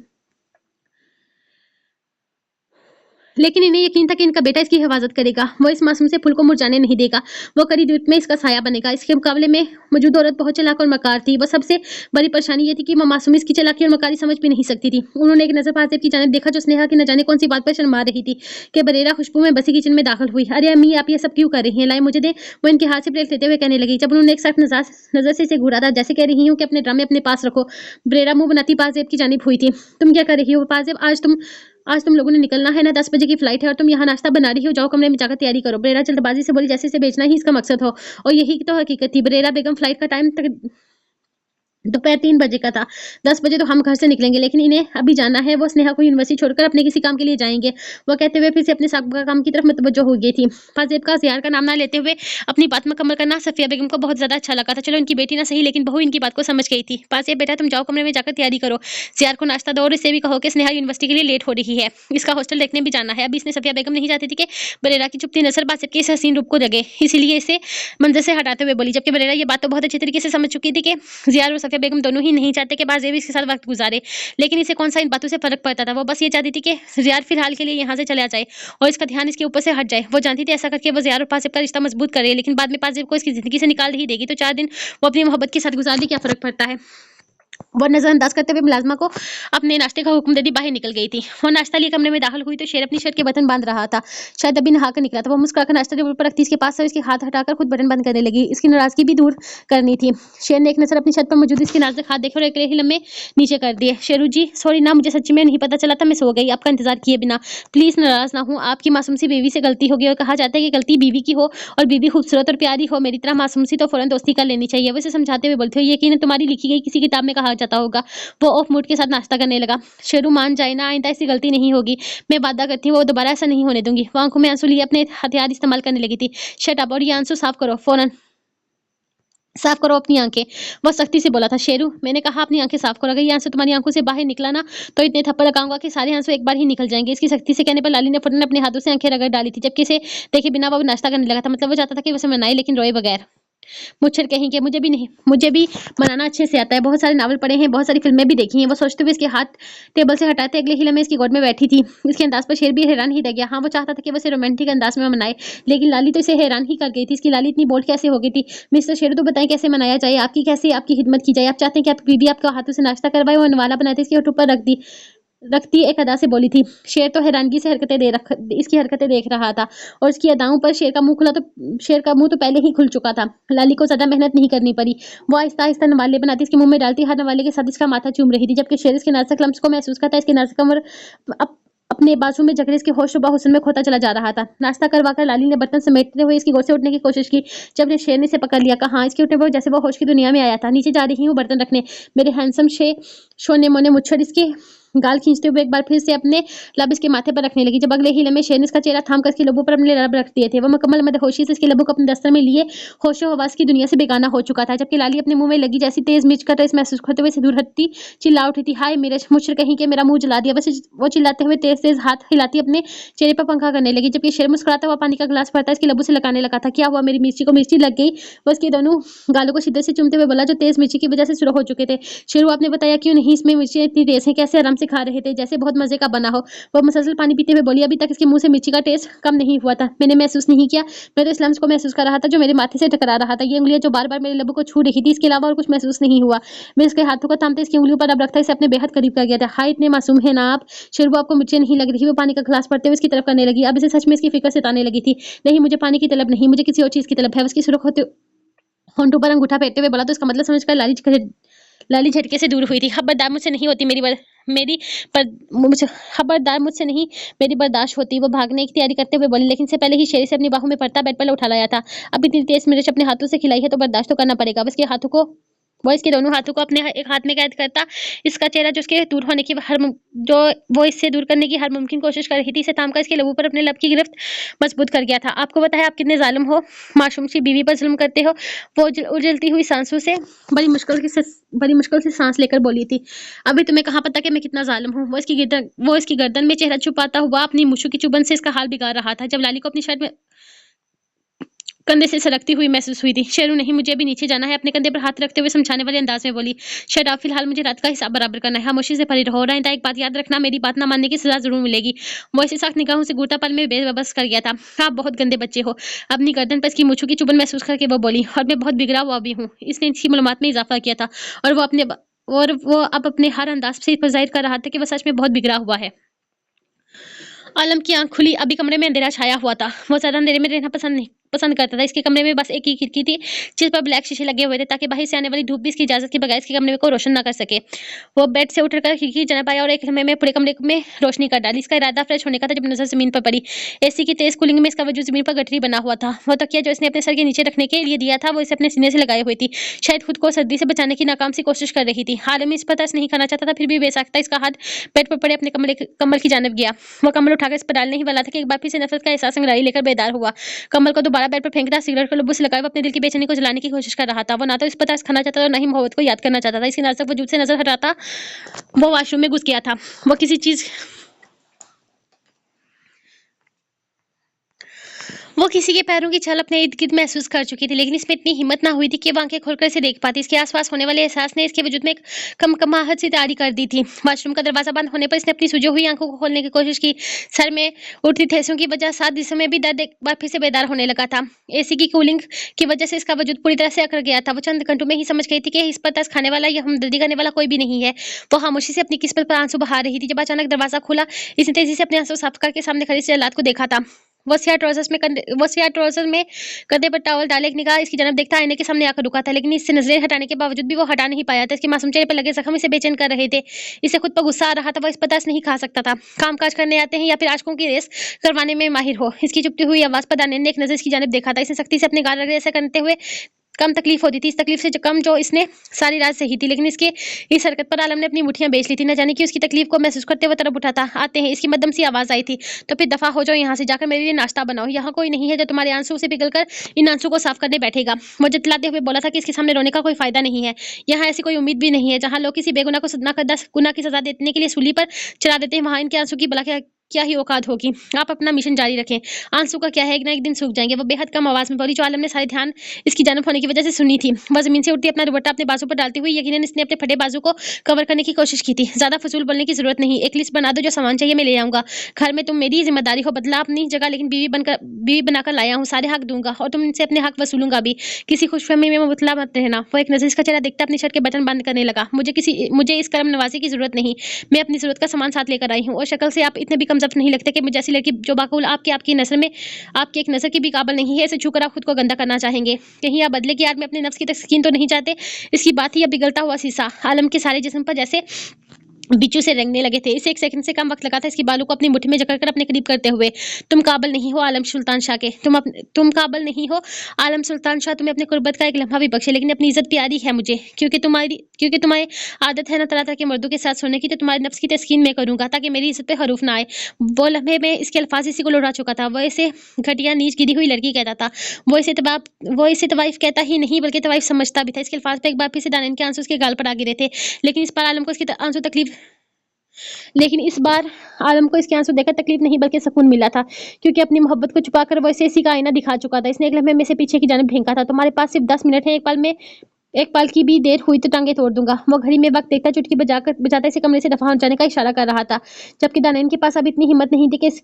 लेकिन इन्हें यकीन था कि इनका बेटा इसकी हिफाजत करेगा, वो इस मासूम से फूल को मुरझाने नहीं देगा, वो कड़ी धूप में इसका साया बनेगा। इसके मुकाबले में मौजूद औरत बहुत चालाक और मकार थी। वो सबसे बड़ी परेशानी ये थी कि वो मासूम इसकी चालाकी और मकारी समझ भी नहीं सकती थी। उन्होंने एक नजर पासेब की जानिब देखा जो स्नेहा की न जाने कौन सी बात पर शर्मा रही थी कि बरेरा खुशबू में बसी किचन में दाखिल हुई। अरे अम्मी, आप ये सब क्यों कर रही हैं? लाए मुझे दे, वो इनके हाथ से प्लेट लेते हुए कहने लगी। जब उन्होंने एक सख्त नजर से इसे घूरा था, जैसे कह रही हूँ कि अपने ड्रामे अपने पास रखो। बरेरा मुंह बनाती पाजेब की जानिब हुई थी। तुम क्या कर रही हो पाजेब? आज तुम लोगों ने निकलना है ना, 10 बजे की फ्लाइट है और तुम यहाँ नाश्ता बना रही हो। जाओ कमरे में जाकर तैयारी करो। बरेरा जल्दबाजी से बोली, जैसे इसे बेचना ही इसका मकसद हो। और यही तो हकीकत थी। बरेरा बेगम फ्लाइट का टाइम दोपहर 3 बजे का था। 10 बजे तो हम घर से निकलेंगे, लेकिन इन्हें अभी जाना है। वो स्नेहा को यूनिवर्सिटी छोड़कर अपने किसी काम के लिए जाएंगे। वो कहते हुए फिर से अपने साहब काम की तरफ मुतवज्जो हो गई थी। फाजेब का ज़ियार का नाम ना लेते हुए अपनी बात मुकम्मल करना सफिया बेगम को बहुत ज्यादा अच्छा लगा था। चलो, इनकी बेटी ना सही, लेकिन बहू इनकी बात को समझ गई थी। फाजेब बेटा, तुम जाओ कमरे में जाकर तैयारी करो। ज़ियार को नाश्ता दो और इससे भी कहो कि स्नेहा यूनिवर्सिटी के लिए लेट हो रही है, इसका हॉस्टल देखने भी जाना है। अभी इसने सफिया बेगम नहीं चाहती थी कि बरेरा की चुपती नजर बासित के इस हसीन रूप को जगे, इसीलिए इसे मंजर से हटाते हुए बोली। जबकि बरेरा ये बात तो बहुत अच्छी तरीके से समझ चुकी थी कि ज़ियार और सफिया बेगम दोनों ही नहीं चाहते कि बाज़ेब इसके साथ वक्त गुजारे, लेकिन इसे कौन सा इन बातों से फर्क पड़ता था। वो बस ये चाहती थी कि ज़ियार फिलहाल के लिए यहाँ से चला जाए और इसका ध्यान इसके ऊपर से हट जाए। वो जानती थी ऐसा करके वो ज़ियार और पासेब का रिश्ता मजबूत करे, लेकिन बाद में पासेब को इसकी जिंदगी से निकाल ही देगी, तो 4 दिन वो अपनी मोहब्बत के साथ गुजार दे, क्या फर्क पड़ता है। वो नजरअंदाज करते हुए मुलाजमा को अपने नाश्ते का हुक्म देती बाहर निकल गई थी। वो नाश्ता लिए कमरे में दाखिल हुई तो शेर अपनी शर्ट के बटन बांध रहा था, शायद अभी नहा कर निकला था। वो मुस्कुराकर नाश्ता टेबल पर रखती इसके पास से इसके हाथ हटाकर खुद बटन बंद करने लगी। इसकी नाराजगी भी दूर करनी थी। शेर ने एक नजर अपनी छत पर मौजूद इसके नाजुक हाथ देखे और एक ही लम्हे नीचे कर दिए। शेरू जी सॉरी ना, मुझे सच्ची में नहीं पता चला था, मैं सो गई आपका इंतजार किए बिना। प्लीज नाराज ना हूँ, आपकी मासूम सी बीवी से गलती हो गई और कहा जाता है कि गलती बीवी की हो और बीवी खूबसूरत और प्यारी हो मेरी तरह मासूम सी तो फौरन दोस्ती कर लेनी चाहिए। वैसे समझाते हुए बोलते हो, यकीन तुम्हारी लिखी गई किसी किताब में कहा जाता होगा। वो ऑफ मूड के साथ नाश्ता करने लगा। शेरू मान जाए ना, आइंदा ऐसी गलती नहीं होगी, मैं वादा करती हूँ वो दोबारा ऐसा नहीं होने दूंगी। वो आंखों में आंसू लिए अपने हथियार इस्तेमाल करने लगी थी। शट अप, और ये आंसू साफ करो, फौरन साफ करो अपनी आंखें। वो सख्ती से बोला था। शेरू, मैंने कहा अपनी आंखें साफ करो, अगर ये आंसू तुम्हारी आंखों से बाहर निकला ना तो इतने थप्पड़ लगाऊंगा कि सारे आंसू एक बार ही निकल जाएंगे। इसकी सख्ती से कहने पर लाली ने फौरन अपने हाथों से आंखें रगड़ डाली थी, जबकि इसे देखे बिना वो नाश्ता करने लगा था। मतलब वो चाहता था कि उसे मनाए, लेकिन रोए बगैर। मुच्छर कहेंगे, मुझे भी बनाना अच्छे से आता है, बहुत सारे नावल पढ़े हैं, बहुत सारी फिल्में भी देखी हैं। वो सोचते हुए इसके हाथ टेबल से हटाते अगले ही लम्हे इसकी गोद में बैठी थी। इसके अंदाज पर शेर भी हैरान ही रह गया। हाँ, वो चाहता था कि वो इसे रोमांटिक अंदाज में मनाए, लेकिन लाली तो इसे हैरान ही कर गई थी। इसकी लाली इतनी बोल्ड कैसे हो गई थी। मिस्टर शेरू, तो बताएं कैसे मनाया जाए, आपकी खिदमत की जाए। आप चाहते हैं कि आपकी बीवी आपके हाथों से नाश्ता करवाए, वो नवाला बनाते इसके होठों पर रखती एक अदा से बोली थी। शेर तो हैरानगी से इसकी हरकतें देख रहा था और इसकी अदाओं पर शेर का मुंह तो पहले ही खुल चुका था। लाली को ज्यादा मेहनत नहीं करनी पड़ी। वो आहिस्ता आहिस्ता नवाले बनाती इसके मुंह में डालती, हर नवाले के साथ इसका माथा चूम रही थी, जबकि शेर इसके नाजुक लम्स को महसूस करता इसके नाजुक कमर अपने बाजू में जकड़े इसके होशरुबा हुस्न में खोता चला जा रहा था। नाश्ता करवाकर लाली ने बर्तन समेटते हुए इसकी गोद से उठने की कोशिश की, जब ने शेर ने इसे पकड़ लिया। कहा इसके उठने पर जैसे वो होश की दुनिया में आया था। नीचे जा रही हूँ बर्तन रखने, मेरे हैंडसम शोने मोने मुच्छर इसके गाल खींचते हुए एक बार फिर से अपने लब इसके माथे पर रखने लगी। जब अगले ही लम्हे शेर ने इसका चेहरा थाम कर इसके लबों पर अपने लब रख दिए थे। वो मुकम्मल मदहोशी से इसके लबों को अपने दस्तर में लिए होशो हवास की दुनिया से बेगाना हो चुका था, जबकि लाली अपने मुंह में लगी जैसी तेज मिर्च का टेस्ट महसूस करते हुए दूर हटती चिल्ला उठी थी। हाय मेरे मुच्छर कहीं के, मेरा मुंह जला दिया। बस वो चिल्लाते हुए तेज तेज हाथ हिलाती अपने चेहरे पर पंखा करने लगी, जबकि शेर मुस्कुराता हुआ पानी का गिलास भरता इसके लबों से लगाने लगा था। क्या हुआ, मेरी मिर्ची को मिर्ची लग गई? वो इसके दोनों गालों को शिद्दत से चूमते हुए बोला, जो तेज मिर्ची की वजह से शुरू हो चुके थे। शेरू, आपने बताया क्यों नहीं? इसमें मिर्ची इतनी तेज है, कैसे आराम से खा रहे थे, जैसे बहुत मजे का बना हो। वो मुसलसल पानी पीते हुए बोली, अभी तक इसके मुंह से मिर्ची का टेस्ट कम नहीं हुआ था, मैंने महसूस नहीं किया। मैं तो इस लम्स को महसूस कर रहा था जो मेरे माथे से टकरा रहा था। ये उंगलियां जो बार बार मेरे लबों को छू रही थी, इसके अलावा और कुछ महसूस नहीं हुआ। मैं इसके हाथों को थामते इसकी उंगलियों पर अब रखता इसे अपने बेहद करीब कर गया था। हाय इतने मासूम है ना आप। शेरू, आपको मिर्ची नहीं लग रही? वो पानी का गिलास पड़ते हुए इसकी तरफ करने लगी। अब इसे सच में इसकी फिक्र सताने लगी थी। नहीं, मुझे पानी की तलब नहीं, मुझे किसी और चीज की तलब है। उसकी सुर्ख होंठों पर अंगूठा फेरते हुए बोला, तो इसका मतलब समझकर लाली झटके से दूर हुई थी। खबरदार मुझसे नहीं होती मेरी पर मुझे खबरदार मुझसे नहीं मेरी बर्दाश्त होती। वो भागने की तैयारी करते हुए बोली, लेकिन से पहले ही शेर से अपनी बाहों में पड़ता बेड पर उठा लाया था। अब इतनी तेज मिर्च अपने हाथों से खिलाई है तो बर्दाश्त तो करना पड़ेगा। वो इसके दोनों हाथों को अपने एक हाथ में कैद करता इसका चेहरा जो उसके दूर होने की जो वो इससे दूर करने की हर मुमकिन कोशिश कर रही थी, इसे थामकर इसके लबों पर अपने लब की गिरफ्त मजबूत कर गया था। आपको पता है आप कितने जालिम हो, मासूम सी बीवी पर जुल्म करते हो। वो उजलती हुई सांसों से बड़ी मुश्किल से सांस लेकर बोली थी। अभी तुम्हें कहाँ पता कि मैं कितना जालिम हूँ। वो इसकी गर्दन में चेहरा छुपाता हुआ अपनी मुछू की चुभन से इसका हाल बिगाड़ रहा था। जब लाली को अपनी शर्ट में कंधे से सरकती हुई महसूस हुई थी। शेरू नहीं, मुझे अभी नीचे जाना है, अपने कंधे पर हाथ रखते हुए समझाने वाले अंदाज में बोली। शट अप, फिलहाल मुझे रात का हिसाब बराबर करना है, खामोशी से परे रहो। रहीता, एक बात याद रखना, मेरी बात ना मानने की सजा जरूर मिलेगी। वो ऐसी सख्त निगाहों से घूरता पल में बेबस कर गया था। आप बहुत गंदे बच्चे हो। अपनी गर्दन पर इसकी मूंछों की चुभन महसूस करके वो बोली, और मैं बहुत बिगड़ा हुआ भी हूँ। इसने इसकी मालूमात में इजाफा किया था और वो अब अपने हर अंदाज से पर जाहिर कर रहा था कि वह सच में बहुत बिगड़ा हुआ है। आलम की आंख खुली। अभी कमरे में अंधेरा छाया हुआ था। वो ज्यादा अंधेरे में रहना पसंद करता था। इसके कमरे में बस एक ही खिड़की थी जिस पर ब्लैक शीशे लगे हुए थे ताकि बाहर से आने वाली धूप भी इसकी इजाजत के बगैर इसके कमरे को रोशन ना कर सके। वो बेड से उठकर खिड़की जना पाया और एक लम्हे में पूरे कमरे में रोशनी कर डाली। इसका इरादा फ्रेश होने का था जब नजर जमीन पर पड़ी। एसी की तेज कूलिंग में इसका वजूद जमीन पर गठरी बना हुआ था। वो तकिया जो इसने अपने सर के नीचे रखने के लिए दिया था वो इसे अपने सीने से लगाई हुई थी। शायद खुद को सर्दी से बचाने की नाकाम सी कोशिश कर रही थी। आलम इस पर तरस नहीं खाना चाहता था, फिर भी बेसाख्ता इसका हाथ बेड पर पड़े अपने कमल की जानब गया। वो कमल उठाकर इस पर डालने ही वाला था कि एक बार फिर से नफरत का एहसास अंगड़ाई लेकर बेदार हुआ। कमल को दोबारा बेड पर फेंकता, सिगरेट को लुब्बू से लगाए वो अपने दिल की बेचैनी को जलाने की कोशिश कर रहा था। वो ना तो इस पर तरस खाना चाहता था और ना ही मोहब्बत को याद करना चाहता था। इसके नाजुक वजूद से नजर हटाता वो वॉशरूम में घुस गया था। वो किसी के पैरों की छाल अपने इर्द-गिर्द महसूस कर चुकी थी, लेकिन इसमें इतनी हिम्मत ना हुई थी कि वो आंखें खोलकर इसे देख पाती। इसके आसपास होने वाले एहसास ने इसके वजूद में एक कमकमाहट सी तारी कर दी थी। वॉशरूम का दरवाजा बंद होने पर इसने अपनी सूजी हुई आंखों को खोलने की कोशिश की। सर में उठती ठेसों की वजह साथ जिस्म में भी दर्द एक बार फिर से बेदार होने लगा था। एसी की कूलिंग की वजह से इसका वजूद पूरी तरह से अकड़ गया था। वो चंद घंटों में ही समझ गई थी कि इस पर तरस खाने वाला या हमदर्दी करने वाला कोई भी नहीं है। वो खामोशी से अपनी किस्मत पर आंसू बहा रही थी जब अचानक दरवाजा खुला। इसने तेजी से अपने आंसू साफ करके सामने खड़ी इस जल्लाद को देखा था। वो सियाह ट्राउजर में कंधे पर टॉवल डाले एक निगाह इसकी जानब देखता आईने के सामने आकर रुका था, लेकिन इससे नजरें हटाने के बावजूद भी वो हटा नहीं पाया था। इसके मासूम चेहरे पर लगे जख्म इसे बेचैन कर रहे थे। इसे खुद पर गुस्सा आ रहा था। वो इस पर तरस नहीं खा सकता था। काम काज करने आते हैं या फिर आशिकों की रेस करवाने में माहिर हो। इसकी चुपती हुई आवाज पर दानियल ने एक नजर इसकी जानब देखा था। इसने सख्ती से अपने गाल रगड़े ऐसा करते हुए कम तकलीफ होती थी, इस तकलीफ से कम जो इसने सारी रात सही थी, लेकिन इसके इस हरकत पर आलम ने अपनी मुठ्ठियां बेच ली थी। न जाने कि उसकी तकलीफ को महसूस करते हुए तरफ उठा था। आते हैं, इसकी मध्यम सी आवाज आई थी। तो फिर दफा हो जाओ यहाँ से, जाकर मेरे लिए नाश्ता बनाओ। यहाँ कोई नहीं है जो तुम्हारे आंसू से पिघल कर इन आंसू को साफ करने बैठेगा। वो जतलाते हुए बोला था कि इसके सामने रोने का कोई फायदा नहीं है। यहाँ ऐसी कोई उम्मीद भी नहीं है। जहाँ लोग किसी बेगुनाह को गुनाह की सजा देने के लिए सूली पर चढ़ा देते हैं, वहां इनके आंसू की भला क्या ही औकात होगी। आप अपना मिशन जारी रखें। आंसू का क्या है, एक ना एक दिन सूख जाएंगे। वो बेहद कम आवाज में बोली जो आलम ने सारे ध्यान इसकी जानब होने की वजह से सुनी थी। वह जमीन से उठती अपना दुपट्टा अपने बाजू पर डालती हुई यकीनन इसने अपने फटे बाजू को कवर करने की कोशिश की थी। ज्यादा फजूल बोलने की जरूरत नहीं। एक लिस्ट बना दो, जो सामान चाहिए मैं ले आऊंगा। घर में तुम मेरी जिम्मेदारी हो, बदला अपनी जगह, लेकिन बीवी बनाकर लाया हूँ। सारे हक दूंगा और तुमसे अपने हक वसूलूंगा भी। किसी खुशफहमी में मुबतला मत रहना। वो एक नजर इसका चेहरा देखता अपनी शर्ट के बटन बंद करने लगा। मुझे इस करम नवाजी की जरूरत नहीं। मैं अपनी जरूरत का सामान साथ लेकर आई हूँ और शक्ल से आप इतने भी कमजोर नहीं लगते कि मुझे ऐसी लड़की जो बाकुल आपकी नजर में आपकी एक नजर की भी काबिल नहीं है, इसे छूकर आप खुद को गंदा करना चाहेंगे। कहीं आप बदले की याद में अपने नफ्स की तस्कीन तो नहीं चाहते। इसकी बात ही अब पिघलता हुआ शीशा आलम के सारे जिस्म पर जैसे बिच्छू से रेंगने लगे थे। इसे एक सेकंड से कम वक्त लगा था इसकी बालों को अपनी मुट्ठी में जकड़कर अपने करीब करते हुए। तुम काबिल नहीं हो आलम सुल्तान शाह के। तुम काबिल नहीं हो आलम सुल्तान शाह, तुम्हें अपने कुर्बत का एक लम्हा भी बख्शे, लेकिन अपनी इज्जत प्यारी है मुझे, क्योंकि तुम्हारी आदत है ना तरह तरह के मर्दों के साथ सोने की। तो तुम्हारे नफ्स की तस्कीन में करूंगा ताकि मेरी इज्जत पे हरूफ ना आए। वो लम्हे में इसके अल्फाज इसी को लौटा चुका था। वो इसे घटिया नीच गिरी हुई लड़की कहता था। वो इसे तवाइफ कहता ही नहीं बल्कि तवाइफ समझता भी था। इसके अल्फाज पे एक बार फिर से दानिन के आंसू उसके गाल पर आ गिरे थे, लेकिन इस बार आलम को इसके आंसू देखकर तकलीफ नहीं बल्कि सुकून मिला था, क्योंकि अपनी मोहब्बत को छुपाकर वो इसे इसी का आईना दिखा चुका था। इसने एक लम्हे में से पीछे की जानिब फेंका था। तुम्हारे पास सिर्फ 10 मिनट है। एक पल की भी देर हुई तो टांगे तोड़ दूंगा। वो घड़ी में वक्त देखता चुटकी बजाता इसे कमरे से दफा हो जाने का इशारा कर रहा था, जबकि दानिन के पास अब इतनी हिम्मत नहीं थी कि इस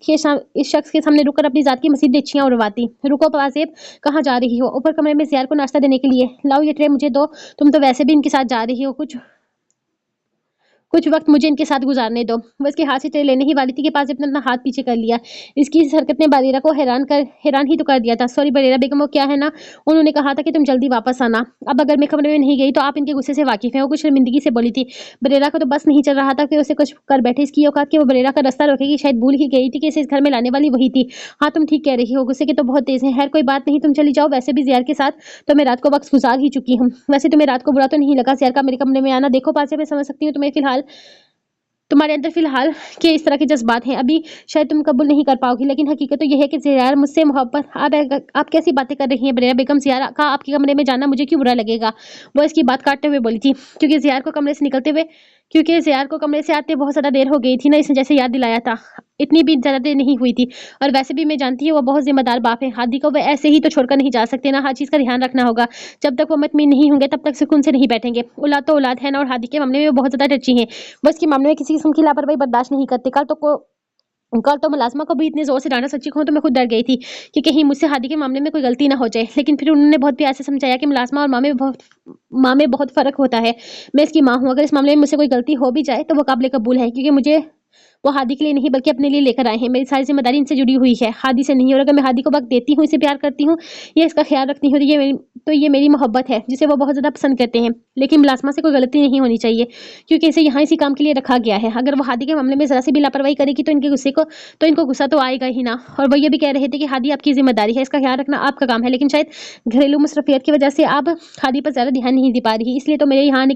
शख्स के सामने रुककर अपनी जात की मसीद डेचियां उड़वाती। रुको पाजेब, कहाँ जा रही हो? ऊपर कमरे में ज़ियार को नाश्ता देने के लिए। लाओ ये ट्रे मुझे दो। तुम तो वैसे भी इनके साथ जा रही हो, कुछ वक्त मुझे इनके साथ गुजारने दो। वो इसके हाथ से ट्रे लेने ही वाली थी कि पाजेब ने अपना हाथ पीछे कर लिया। इसकी इस हरकत ने बरेरा को हैरान ही तो कर दिया था। सॉरी बरेरा बेगम, वो क्या है ना, उन्होंने कहा था कि तुम जल्दी वापस आना। अब अगर मैं कमरे में नहीं गई तो आप इनके गुस्से से वाकिफ हैं। वो कुछ शर्मिंदगी से बोली थी। बरेरा को तो बस नहीं चल रहा था कि उसे कुछ कर बैठे। इसकी औकात कि वो बरेरा का रास्ता रोकेगी, शायद भूल ही गई थी कि इसे इस घर में लाने वाली वही थी। हाँ तुम ठीक कह रही हो, गुस्से के तो बहुत तेज है। खैर कोई बात नहीं, तुम चली जाओ। वैसे भी ज़ियार के साथ तो मैं रात को वक्त गुजार ही चुकी हूँ। वैसे तुम्हें रात को बुरा तो नहीं लगा ज़ियार का मेरे कमरे में आना? देखो पासे, मैं समझ सकती हूँ तुम्हारे अंदर फिलहाल के इस तरह के जज्बात हैं। अभी शायद तुम कबूल नहीं कर पाओगी, लेकिन हकीकत तो यह है कि ज़ियार मुझसे मोहब्बत। आप कैसी बातें कर रही हैं बरेरा बेगम? ज़ियार का आपके कमरे में जाना मुझे क्यों बुरा लगेगा? वो इसकी बात काटते हुए बोली थी, क्योंकि ज़ियार को कमरे से निकलते हुए क्योंकि ज़ियार को कमरे से आते बहुत ज़्यादा देर हो गई थी ना, इसने जैसे याद दिलाया था। इतनी भी ज़्यादा देर नहीं हुई थी। और वैसे भी मैं जानती हूँ वो बहुत ज़िम्मेदार बाप है। हादी को वो ऐसे ही तो छोड़कर नहीं जा सकते ना, हर चीज़ का ध्यान रखना होगा। जब तक वो मुतमिन नहीं होंगे तब तक सुकून से नहीं बैठेंगे। औलाद तो औलाद है ना, और हादी के मामले में वो बहुत ज़्यादा टची हैं। वो इसके मामले में किसी किस्म की लापरवाही बर्दाश्त नहीं करते। कल तो मुलाज़िमा को भी इतने ज़ोर से डाँटा, सच्ची कहूँ तो मैं खुद डर गई थी कि कहीं मुझसे हादी के मामले में कोई गलती ना हो जाए। लेकिन फिर उन्होंने बहुत प्यार से समझाया कि मुलाज़िमा और माँ में बहुत फ़र्क होता है। मैं इसकी माँ हूँ, अगर इस मामले में मुझसे कोई गलती हो भी जाए तो वो काबिल कबूल है, क्योंकि मुझे वो हादी के लिए नहीं बल्कि अपने लिए लेकर आए हैं। मेरी सारी ज़िम्मेदारी इनसे जुड़ी हुई है, हादी से नहीं। और अगर मैं हादी को वक़्त देती हूँ, इसे प्यार करती हूँ या इसका ख़्याल रखती हूँ, तो ये मेरी मोहब्बत है, जिसे वो बहुत ज़्यादा पसंद करते हैं। लेकिन मुलाज़िमा से कोई गलती नहीं होनी चाहिए, क्योंकि इसे यहाँ इसी काम के लिए रखा गया है। अगर वो हादी के मामले में ज़रा सी भी लापरवाही करेगी तो इनको गुस्सा तो आएगा ही ना। और वो ये भी कह रहे थे कि हादी आपकी ज़िम्मेदारी है, इसका ख़्याल रखना आपका काम है। लेकिन शायद घरेलू मसरूफियत की वजह से आप हादी पर ज़्यादा ध्यान नहीं दे पा रही। इसलिए तो मेरे यहाँ आने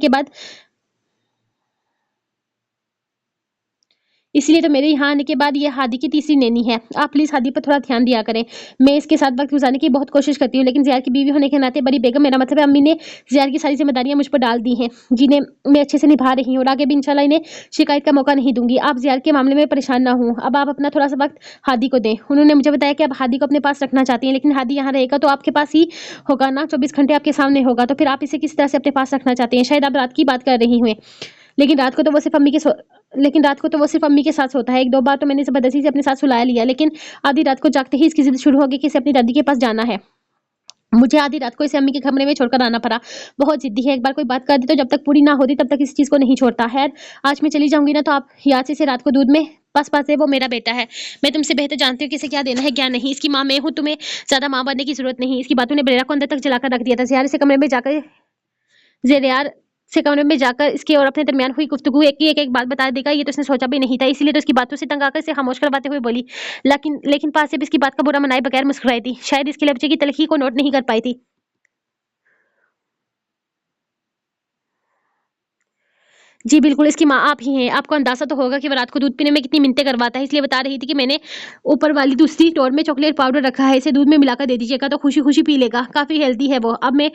के बाद ये हादी की तीसरी नैनी है। आप प्लीज़ हादी पर थोड़ा ध्यान दिया करें। मैं इसके साथ वक़्त गुज़ारने की बहुत कोशिश करती हूँ, लेकिन ज़ियार की बीवी होने के नाते बड़ी बेगम, मेरा मतलब है अम्मी ने ज़ियार की सारी ज़िम्मेदारियाँ मुझ पर डाल दी हैं, जिन्हें मैं अच्छे से निभा रही हूँ, और आगे भी इंशाल्लाह इन्हें शिकायत का मौका नहीं दूँगी। आप ज़ियार के मामले में परेशान ना हों। अब आप अपना थोड़ा-सा वक़्त हादी को दें। उन्होंने मुझे बताया कि आप हादी को अपने पास रखना चाहती हैं, लेकिन हादी यहाँ रहेगा तो आपके पास ही होगा ना, 24 घंटे आपके सामने होगा, तो फिर आप इसे किस तरह से अपने पास रखना चाहते हैं? शायद आप रात की बात कर रही हुँ। लेकिन रात को तो वो सिर्फ़ अम्मी के सो लेकिन रात को तो वो सिर्फ़ अम्मी के साथ सोता है। 1-2 बार तो मैंने ज़बरदस्ती से अपने साथ सुला लिया, लेकिन आधी रात को जागते ही इसकी ज़िद शुरू हो गई कि इसे अपनी दादी के पास जाना है। मुझे आधी रात को इसे अम्मी के कमरे में छोड़कर आना पड़ा। बहुत ज़िद्दी है, एक बार कोई बात कर दी तो जब तक पूरी ना होती तब तक इस चीज़ को नहीं छोड़ता। ख़ैर, आज मैं चली जाऊँगी ना, तो आप याद से इसे रात को दूध में पस-पास दें, वो मेरा बेटा है। मैं तुमसे बेहतर जानती हूँ कि इसे क्या देना है, क्या नहीं। इसकी माँ मैं हूँ, तुम्हें ज़्यादा माँ बनने की ज़रूरत नहीं। इसकी बातों ने बरेरा को अंदर तक जलाकर रख दिया था। ज़ेरियार से कमरे में जाकर इसके और अपने दरमियान हुई गुफ्तगू एक की एक बात बता देगा, ये तो इसने सोचा भी नहीं था। इसीलिए तो इसकी बातों से तंग आकर इसे खामोश करवाते हुए बोली। लेकिन पास से भी इसकी बात का बुरा मनाए बगैर मुस्कुराई थी। शायद इसके लहजे की तलखी को नोट नहीं कर पाई थी। जी बिल्कुल, इसकी माँ आप ही हैं। आपको अंदाज़ा तो होगा कि वो रात को दूध पीने में कितनी मिन्नतें करवाता है। इसलिए बता रही थी कि मैंने ऊपर वाली दूसरी स्टोर में चॉकलेट पाउडर रखा है, इसे दूध में मिलाकर दे दीजिएगा तो खुशी-खुशी पी लेगा। काफ़ी हेल्दी है वो। अब मैं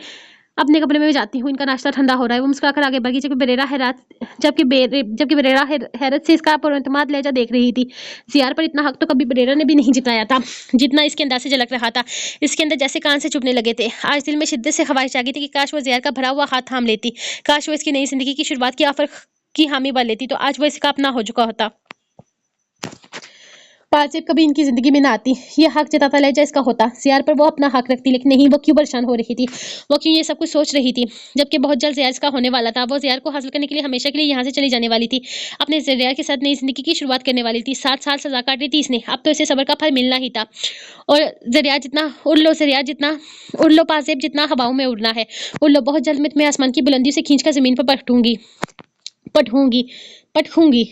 अपने कमरे में जाती हूँ, इनका नाश्ता ठंडा हो रहा है। वो मुस्कुराकर आगे बढ़ी, जबकि बरेरा हैरत से इसका पुरएतमाद लहज़ा देख रही थी। ज़ियार पर इतना हक़ तो कभी बरेरा ने भी नहीं जताया था, जितना इसके अंदाज़ से झलक रहा था। इसके अंदर जैसे कान से चुभने लगे थे। आज दिल में शिद्दत से ख़्वाहिश जागी थी कि काश वो ज़ियार का भरा हुआ हाथ थाम लेती। काश वो इसकी नई ज़िंदगी की शुरुआत की ऑफ़र की हामी भर लेती, तो आज वो इसका अपना हो चुका होता। पाजिब कभी इनकी ज़िंदगी में ना आती, ये हक़ जताता लहज़ा इसका होता। ज़ियार पर वो अपना हक़ रखती, लेकिन नहीं, वो क्यों परेशान हो रही थी? वो क्यों ये सब कुछ सोच रही थी? जबकि बहुत जल्द ज़ियार इसका होने वाला था। वो ज़ियार को हासिल करने के लिए हमेशा के लिए यहाँ से चली जाने वाली थी। अपने ज़ियार के साथ नई ज़िंदगी की शुरुआत करने वाली थी। 7 साल सज़ा काटी थी इसने, अब तो इसे सब्र का फल मिलना ही था। और उड़ लो पाज़ेब, जितना हवाओं में उड़ना है। उड़ लो, बहुत जल्द मैं आसमान की बुलंदियों से खींच कर ज़मीन पर पटकूँगी पटखूँगी।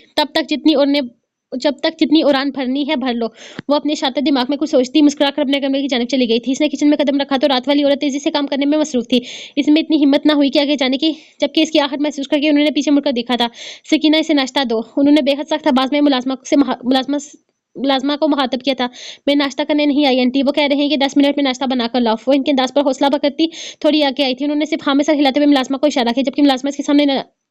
जब तक जितनी उड़ान भरनी है भर लो। वो अपने शातिर दिमाग में कुछ सोचती मुस्कुराकर अपने कमरे की जानिब चली गई थी। इसने किचन में कदम रखा तो रात वाली औरत तेजी से काम करने में मसरूफ थी। इसमें इतनी हिम्मत ना हुई कि आगे जाने की, जबकि इसकी आहट महसूस करके उन्होंने पीछे मुड़कर देखा था। सकीना, इसे नाश्ता दो। उन्होंने बेहद सख्त आवाज में मुलाजमा को मुखातब किया था। मैं नाश्ता करने नहीं आई आंटी, वो कह रहे हैं कि 10 मिनट में नाश्ता बनाकर लाओ। वो इनके अंदाज पर हौसला करती थोड़ी आगे आई थी। उन्होंने सिर्फ हाँ में सर हिलाते हुए मुलाजमा को इशारा किया, जबकि मुलाजमा इसके सामने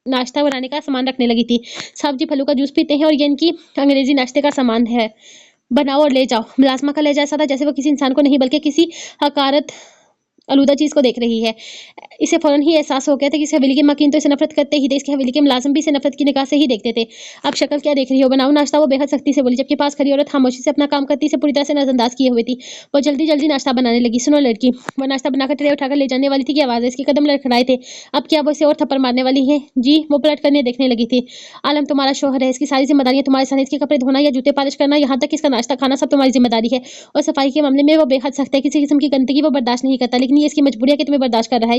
नाश्ता बनाने का सामान रखने लगी थी। सब्जी फलों का जूस पीते हैं और ये इनकी अंग्रेजी नाश्ते का सामान है, बनाओ और ले जाओ। मुलाजमा का लहजा ऐसा था जैसे वो किसी इंसान को नहीं बल्कि किसी हकारत आलूदा चीज को देख रही है। इसे फौरन ही एहसास हो गया था कि इस हवेली के मकीन तो इसे नफरत करते ही थे, इसके हवेली के मुलाजिम भी इसे नफरत की निगाह से ही देखते थे। अब शक्ल क्या देख रही हो, बनाओ नाश्ता, वो बेहद सख्ती से बोली, जबकि पास खड़ी औरत खामोशी से अपना काम करती इसे पूरी तरह से नजरअंदाज किए हुए थी। वो जल्दी जल्दी नाश्ता बनाने लगी। सुनो लड़की, वो नाश्ता बनाकर ट्रे उठाकर ले जाने वाली थी कि आवाज, इसके कदम लड़खड़ाए थे। अब क्या वो इसे और थप्पड़ मारने वाली है? जी। वो पलट करने देखने लगी थी। आलम तुम्हारा शोहर है, इसकी सारी जिम्मेदारियां तुम्हारे सर, इसके कपड़े धोना या जूते पालिश करना, यहाँ तक इसका नाश्ता खाना सब तुम्हारी जिम्मेदारी है। और सफाई के मामले में वो बेहद सख्त है, किसी किस्म की गंदगी वो बर्दाश्त नहीं करता, लेकिन ये इसकी मजबूरी है कि तुम्हें बर्दाश्त कर रहा है।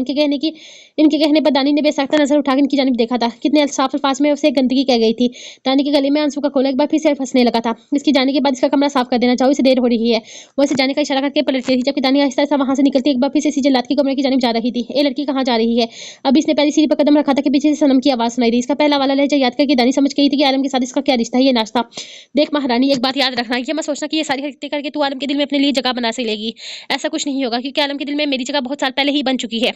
इनके कहने पर दानी ने बेसाख्ता नजर उठाकर इनकी जानिब देखा था। कितने साफ अल्फाज में उसे गंदगी कह गई थी। दानी के गले में आंसू का खोला एक बार फिर से फंसने लगा था। इसकी जाने के बाद इसका कमरा साफ कर देना चाहो, इसे देर हो रही है। वो इसे जाने का इशारा करके पलट गई थी, जबकि दानी आहिस्ता आहिस्ता वहां से निकलती एक बार फिर से इसी जल्लाद के कमरे की जानिब जा रही थी। ए लड़की कहाँ जा रही है? अभी इसने पहली सीढ़ी पर कदम रखा था कि पीछे से सनम की आवाज सुनाई दी। इसका पहला वाला लहजा याद करके दानी समझ गई थी कि आलम के साथ इसका क्या रिश्ता है। ये नाश्ता देख महारानी, एक बात याद रखना, ये मत सोचना कि ये सारी हरकतें करके तू आलम के दिल में अपने लिए जगह बना से लेगी। ऐसा कुछ नहीं होगा, क्योंकि आलम के दिल में मेरी जगह बहुत साल पहले ही बन चुकी है।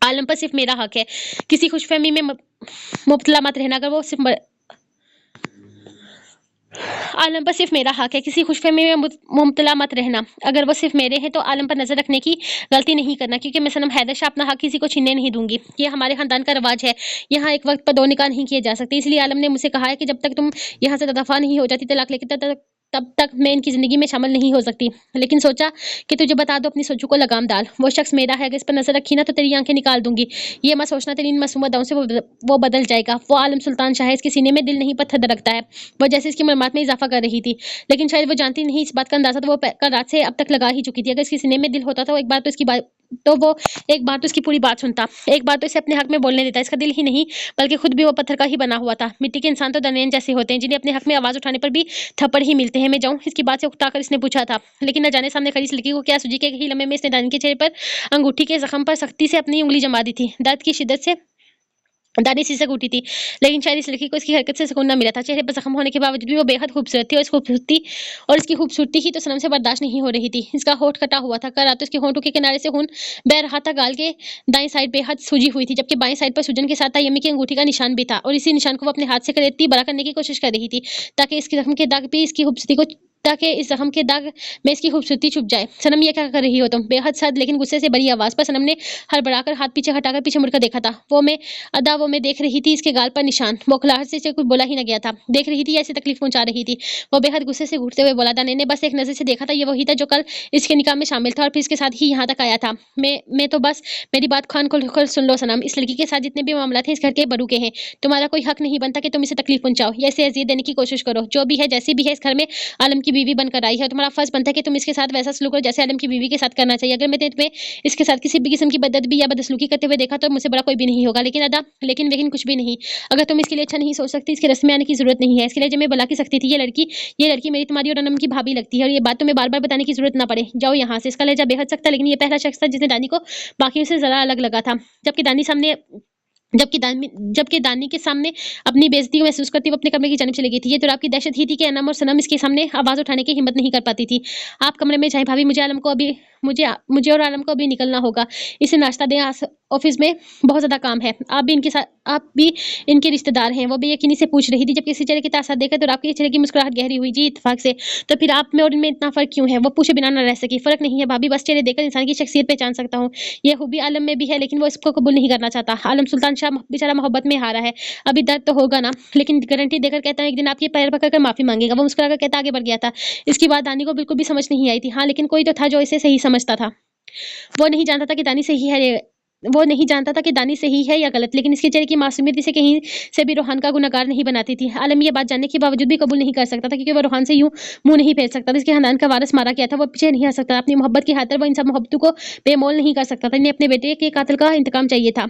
आलम पर सिर्फ मेरा हक है, किसी खुशफहमी में मुब्तला मत रहना। अगर वो सिर्फ आलम पर सिर्फ मेरा हक है, किसी खुशफहमी में मुब्तला मत रहना। अगर वो सिर्फ मेरे हैं तो आलम पर नजर रखने की गलती नहीं करना, क्योंकि मैं सनम हैदर शाह अपना हक किसी को छीनने नहीं दूंगी। ये हमारे खानदान का रवाज है, यहाँ एक वक्त पर दो निकाह नहीं किए जा सकते। इसलिए आलम ने मुझसे कहा है कि जब तक तुम यहाँ से दफा नहीं हो जाती तलाक लेके, तब तक मैं इनकी जिंदगी में शामिल नहीं हो सकती। लेकिन सोचा कि तुझे बता दो, अपनी सोचों को लगाम डाल। वो शख्स मेरा है, अगर इस पर नजर रखी ना तो तेरी आंखें निकाल दूंगी। ये मत सोचना तेरी इन मासूम अदाओं से वो बदल जाएगा। वो आलम सुल्तान शाह है, इसके सीने में दिल नहीं पत्थर धड़कता है। वो जैसे इसकी मालूमात में इजाफा कर रही थी, लेकिन शायद वो जानती नहीं। इस बात का अंदाजा तो वो कल रात से अब तक लगा ही चुकी थी। अगर इसके सीने में दिल होता तो वो एक बार तो इसकी पूरी बात सुनता, एक बार तो इसे अपने हक में बोलने देता। इसका दिल ही नहीं बल्कि खुद भी वो पत्थर का ही बना हुआ था। मिट्टी के इंसान तो दरमियान जैसे होते हैं, जिन्हें अपने हक में आवाज उठाने पर भी थप्पड़ ही मिलते हैं। मैं जाऊं? इसकी बात से उकताकर इसने पूछा था, लेकिन न जाने सामने खड़ी इस लड़की को क्या सूझी कि ही लम्हे में इसने दानी के चेहरे पर अंगूठी के जख्म पर सख्ती से अपनी उंगली जमा दी थी। दर्द की शिद्दत से दादी सिसक उठी थी, लेकिन शायद इस लड़की को इसकी हरकत से सुकून न मिला था। चेहरे पर जख्म होने के बावजूद भी वो बेहद खूबसूरत थी, और इसकी खूबसूरती ही तो सनम से बर्दाश्त नहीं हो रही थी। इसका होंठ कटा हुआ था, कल रात इसके होंठों के किनारे से खून बह रहा था। गाल के दाएं साइड बेहद सूजी हुई थी, जबकि बाएं साइड पर सूजन के साथ तयम्मी की अंगूठी का निशान भी था, और इसी निशान को वो अपने हाथ से करेती बड़ा करने की कोशिश कर रही थी, ताकि इसके जख्म के दाग भी इसकी खूबसूरती को ताकि इस जख्म के दाग में इसकी खूबसूरती छुप जाए। सनम, ये क्या कर रही हो तुम? बेहद सख्त लेकिन गुस्से से बड़ी आवाज पर सनम ने हड़बड़ाकर हाथ पीछे हटाकर पीछे मुड़कर देखा था। वो मैं देख रही थी इसके गाल पर निशान। बौखलाहट से इसे कुछ बोला ही न गया था। देख रही थी या इसे तकलीफ पहुंचा रही थी? वो बेहद गुस्से से घूरते हुए बोला, दाने ने बस एक नजर से देखा था, ये वही था जो कल इसके निकाह में शामिल था और फिर इसके साथ ही यहाँ तक आया था। मैं तो बस मेरी बात खान खोल सुन लो सनम, इस लड़की के साथ जितने भी मामला थे इस घर के बरू के हैं। तुम्हारा कोई हक नहीं बनता कि तुम इसे तकलीफ पहुंचाओ या इसे अजियत देने की कोशिश करो। जो भी है जैसी भी है, इस घर में आलम की बीवी बनकर आई है। तुम्हारा फर्ज बनता है कि तुम इसके साथ वैसा सलूक करो जैसे आलम की बीवी के साथ करना चाहिए। अगर मैं तुम्हें इसके साथ किसी भी किस्म की बदअदबी या बदसलूकी करते हुए देखा तो मुझसे बड़ा कोई भी नहीं होगा। लेकिन कुछ भी नहीं। अगर तुम इसके लिए अच्छा नहीं सोच सकती, इसके रस्म में आने की जरूरत नहीं है। इसके लिए जब मैं बला की सकती थी, ये लड़की मेरी, तुम्हारी और अनम की भाभी लगती है, और ये बात तुम्हें बार बार बताने की जरूरत ना पड़े। जाओ यहाँ से। इसका लहजा बेहद सख्त था, लेकिन ये पहला शख्स था जिसने दानी को बाकियों से जरा अलग लगा था। जबकि दानी के सामने अपनी बेइज्जती महसूस करती वो अपने कमरे की जानिब चली गई थी। ये तो आपकी दहशत ही थी कि अनम और सनम इसके सामने आवाज उठाने की हिम्मत नहीं कर पाती थी। आप कमरे में जाएं भाभी, मुझे और आलम को अभी निकलना होगा। इसे नाश्ता दें, ऑफिस में बहुत ज्यादा काम है। आप भी इनके रिश्तेदार हैं। वो भी यकीनी से पूछ रही थी, जब किसी चेहरे की तासर देखा तो आपके चेहरे की मुस्कुराहट गहरी हुई। जी इत्तेफाक से। तो फिर आप में और इनमें इतना फर्क क्यों है? वो पूछे बिना न रह सकी। फर्क नहीं है भाभी, बस चेहरे देखकर इंसान की शख्सियत पहचान सकता हूँ। ये खूबी आलम में भी है, लेकिन वो इसको कबूल नहीं करना चाहता। आलम सुल्तान शाह बेचारा मोहब्बत में हारा है। अभी दर्द तो होगा ना, लेकिन गारंटी देकर कहता है एक दिन आपके पैर पकड़ कर माफी मांगेगा। वो मुस्कुराकर कहता आगे बढ़ गया था। इसकी बात दानी को बिल्कुल भी समझ नहीं आई थी। हाँ, लेकिन कोई तो था जो इसे सही समझता था। वो नहीं जानता था कि दानी सही है वो नहीं जानता था कि दानी सही है या गलत, लेकिन इसके चेहरे की मासूमियत इसे कहीं से भी रोहान का गुनहगार नहीं बनाती थी। आलम ये बात जानने के बावजूद भी कबूल नहीं कर सकता था, क्योंकि वो रोहान से यूं मुंह नहीं फेर सकता था। इसके खानदान का वारिस मारा गया था, वो पीछे नहीं आ सकता था। अपनी मोहब्बत की खातिर वो इन सब मोहब्बतों को बेमोल नहीं कर सकता था। इन्हें अपने बेटे के कातिल का इंतकाम चाहिए था।